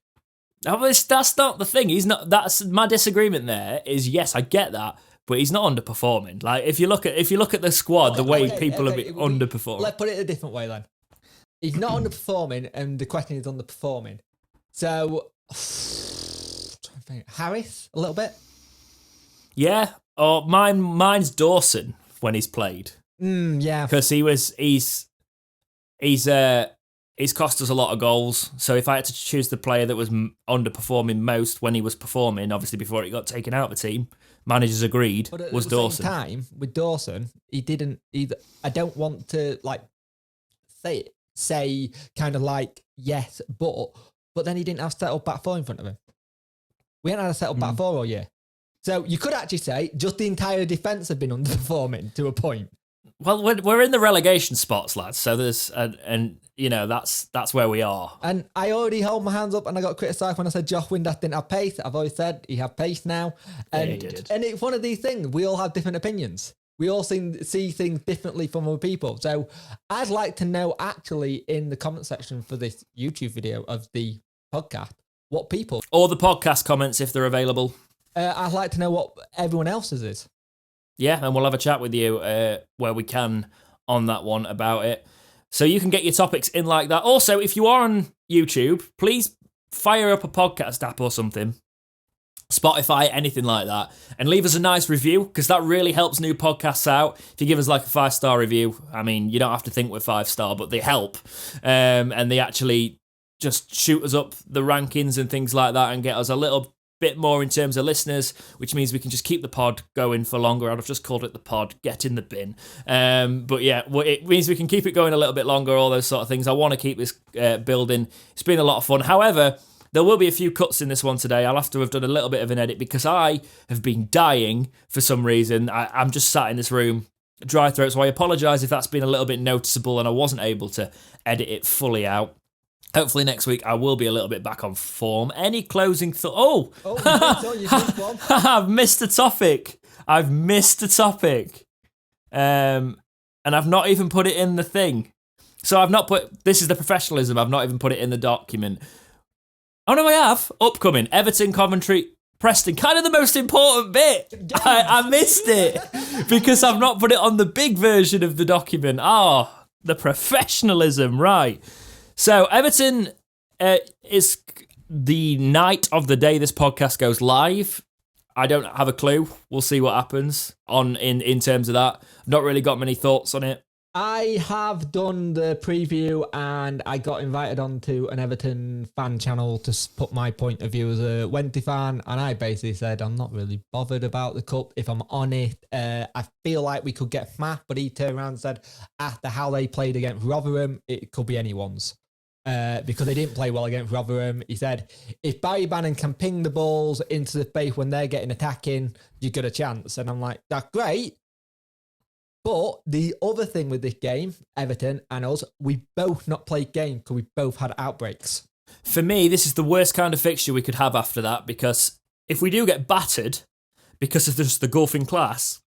No, that's not the thing. He's not. That's my disagreement. There is, yes, I get that, but he's not underperforming. Like if you look at the squad, the way people have been underperforming. Let's put it a different way then. He's not underperforming, and the question is underperforming. So, Harris a little bit. Yeah, or mine's Dawson when he's played. Yeah, because he's cost us a lot of goals. So if I had to choose the player that was underperforming most when he was performing, obviously before he got taken out of the team, managers agreed, but was Dawson. At the same time, with Dawson, he didn't either. I don't want to say kind of like yes, but then he didn't have settled back four in front of him. We hadn't had a settled back four all year. So you could actually say just the entire defence have been underperforming to a point. Well, we're in the relegation spots, lads. So there's and you know that's where we are. And I already held my hands up, and I got criticised when I said Josh Windass didn't have pace. I've always said he had pace now, and he did. And it's one of these things. We all have different opinions. We all see things differently from other people. So I'd like to know actually in the comment section for this YouTube video of the podcast what people or the podcast comments if they're available. I'd like to know what everyone else's is. Yeah, and we'll have a chat with you where we can on that one about it. So you can get your topics in like that. Also, if you are on YouTube, please fire up a podcast app or something, Spotify, anything like that, and leave us a nice review because that really helps new podcasts out. If you give us like a 5-star review, I mean, you don't have to think we're 5-star, but they help. And they actually just shoot us up the rankings and things like that and get us a little bit more in terms of listeners, which means we can just keep the pod going for longer. I've just called it the pod, get in the bin. But yeah, it means we can keep it going a little bit longer, all those sort of things. I want to keep this building. It's been a lot of fun. However, there will be a few cuts in this one today. I'll have to have done a little bit of an edit because I have been dying for some reason. I'm just sat in this room, dry throat, so I apologise if that's been a little bit noticeable and I wasn't able to edit it fully out. Hopefully next week I will be a little bit back on form. Any closing thought? I've missed a topic. And I've not even put it in the thing. So I've not put, this is the professionalism, I've not even put it in the document. Oh no, I have. Upcoming, Everton, Coventry, Preston, kind of the most important bit. I missed it because I've not put it on the big version of the document. The professionalism, right. So Everton is the night of the day this podcast goes live. I don't have a clue. We'll see what happens in terms of that. I've not really got many thoughts on it. I have done the preview and I got invited onto an Everton fan channel to put my point of view as a Wenty fan, and I basically said I'm not really bothered about the cup. If I'm honest, I feel like we could get smashed, but he turned around and said after how they played against Rotherham, it could be anyone's. Because they didn't play well against Rotherham. He said, if Barry Bannon can ping the balls into the space when they're getting attacking, you got a chance. And I'm like, that's great. But the other thing with this game, Everton and us, we both not played game because we both had outbreaks. For me, this is the worst kind of fixture we could have after that, because if we do get battered because of just the golfing class,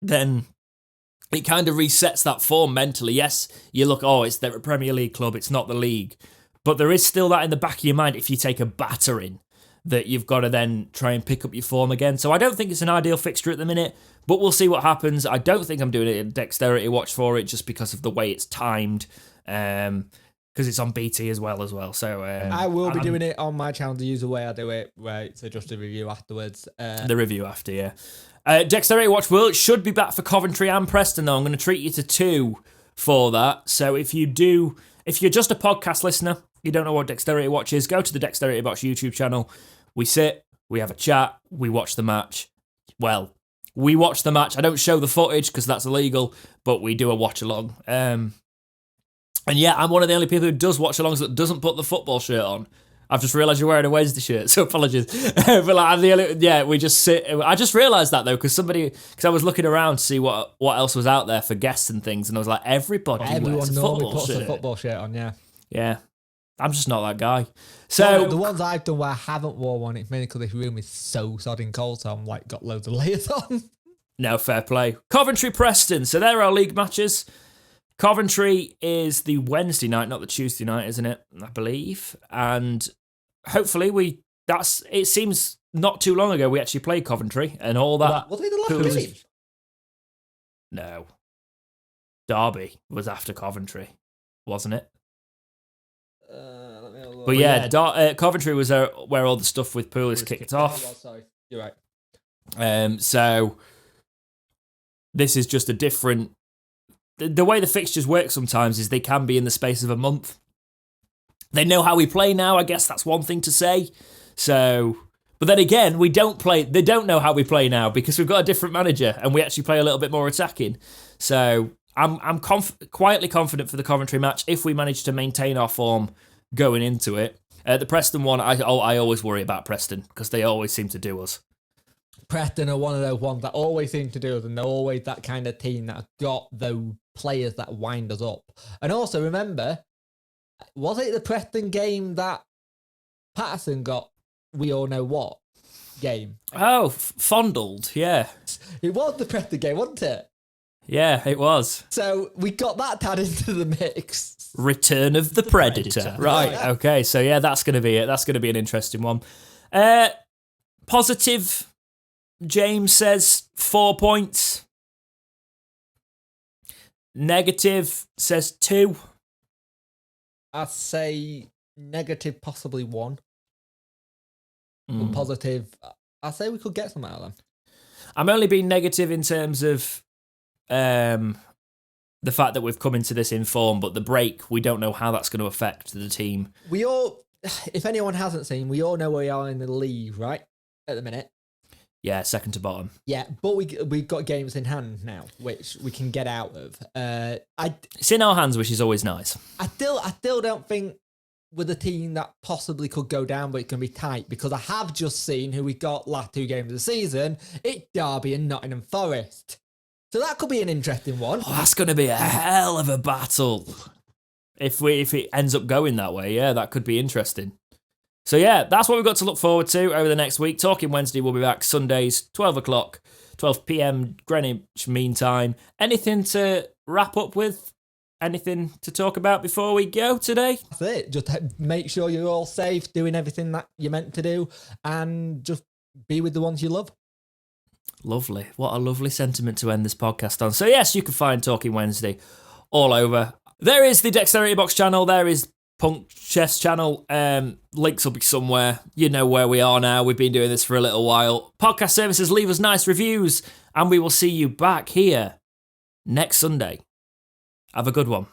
then it kind of resets that form mentally. Yes, you look, it's the Premier League club, it's not the league. But there is still that in the back of your mind if you take a battering that you've got to then try and pick up your form again. So I don't think it's an ideal fixture at the minute, but we'll see what happens. I don't think I'm doing it in Dexterity Watch for it just because of the way it's timed, because it's on BT as well. So I will be doing it on my channel to use the way I do it, where it's just a review afterwards. The review after, yeah. Dexterity Watch should be back for Coventry and Preston, though. I'm going to treat you to 2 for that. So if you're just a podcast listener, you don't know what Dexterity Watch is, go to the Dexterity Watch YouTube channel. We sit, we have a chat, we watch the match. Well, we watch the match. I don't show the footage because that's illegal, but we do a watch along. And yeah, I'm one of the only people who does watch alongs that doesn't put the football shirt on. I've just realised you're wearing a Wednesday shirt, so apologies. But like, we just sit. I just realised that though, because I was looking around to see what else was out there for guests and things, and I was like, everyone wears a normally football puts shirt. a football shirt on, yeah. Yeah, I'm just not that guy. So the ones I've done where I haven't worn one, it's mainly because this room is so sodding cold, so I'm like got loads of layers on. No, fair play. Coventry Preston. So there are our league matches. Coventry is the Wednesday night, not the Tuesday night, isn't it? I believe. And hopefully it seems not too long ago we actually played Coventry and all that. Was it the last game? No. Derby was after Coventry, wasn't it? Let me have a look. But yeah, Coventry was where all the stuff with Pool is kicked off. Sorry, you're right. So this is just a different. The way the fixtures work sometimes is they can be in the space of a month. They know how we play now. I guess that's one thing to say. So, but then again, we don't play. They don't know how we play now because we've got a different manager and we actually play a little bit more attacking. So I'm quietly confident for the Coventry match if we manage to maintain our form going into it. The Preston one, I always worry about Preston because they always seem to do us. Preston are one of those ones that always seem to do us, and they're always that kind of team that have got those players that wind us up. And also remember, was it the Preston game that Patterson got? We all know what game. Oh, fondled, yeah. It was the Preston game, wasn't it? Yeah, it was. So we got that tied into the mix. Return of the Predator. Right, okay. So yeah, that's going to be it. That's going to be an interesting one. Positive, James says 4 points. Negative says 2. I'd say negative, possibly 1. But positive, I'd say we could get some out of them. I'm only being negative in terms of the fact that we've come into this in form, but the break, we don't know how that's going to affect the team. We all, if anyone hasn't seen, we all know where we are in the league, right? At the minute. Yeah, second to bottom. Yeah, but we've got games in hand now, which we can get out of. It's in our hands, which is always nice. I still don't think with a team that possibly could go down, but it can be tight, because I have just seen who we got last 2 games of the season. It's Derby and Nottingham Forest. So that could be an interesting one. Oh, that's going to be a hell of a battle. If it ends up going that way, yeah, that could be interesting. So yeah, that's what we've got to look forward to over the next week. Talking Wednesday, we'll be back Sundays, 12 o'clock, 12 p.m. Greenwich Mean Time. Anything to wrap up with? Anything to talk about before we go today? That's it. Just make sure you're all safe, doing everything that you're meant to do, and just be with the ones you love. Lovely. What a lovely sentiment to end this podcast on. So yes, you can find Talking Wednesday all over. There is the Dexterity Box channel. There is Punk Chess channel. Links will be somewhere. You know where we are now. We've been doing this for a little while. Podcast services, leave us nice reviews, and we will see you back here next Sunday. Have a good one.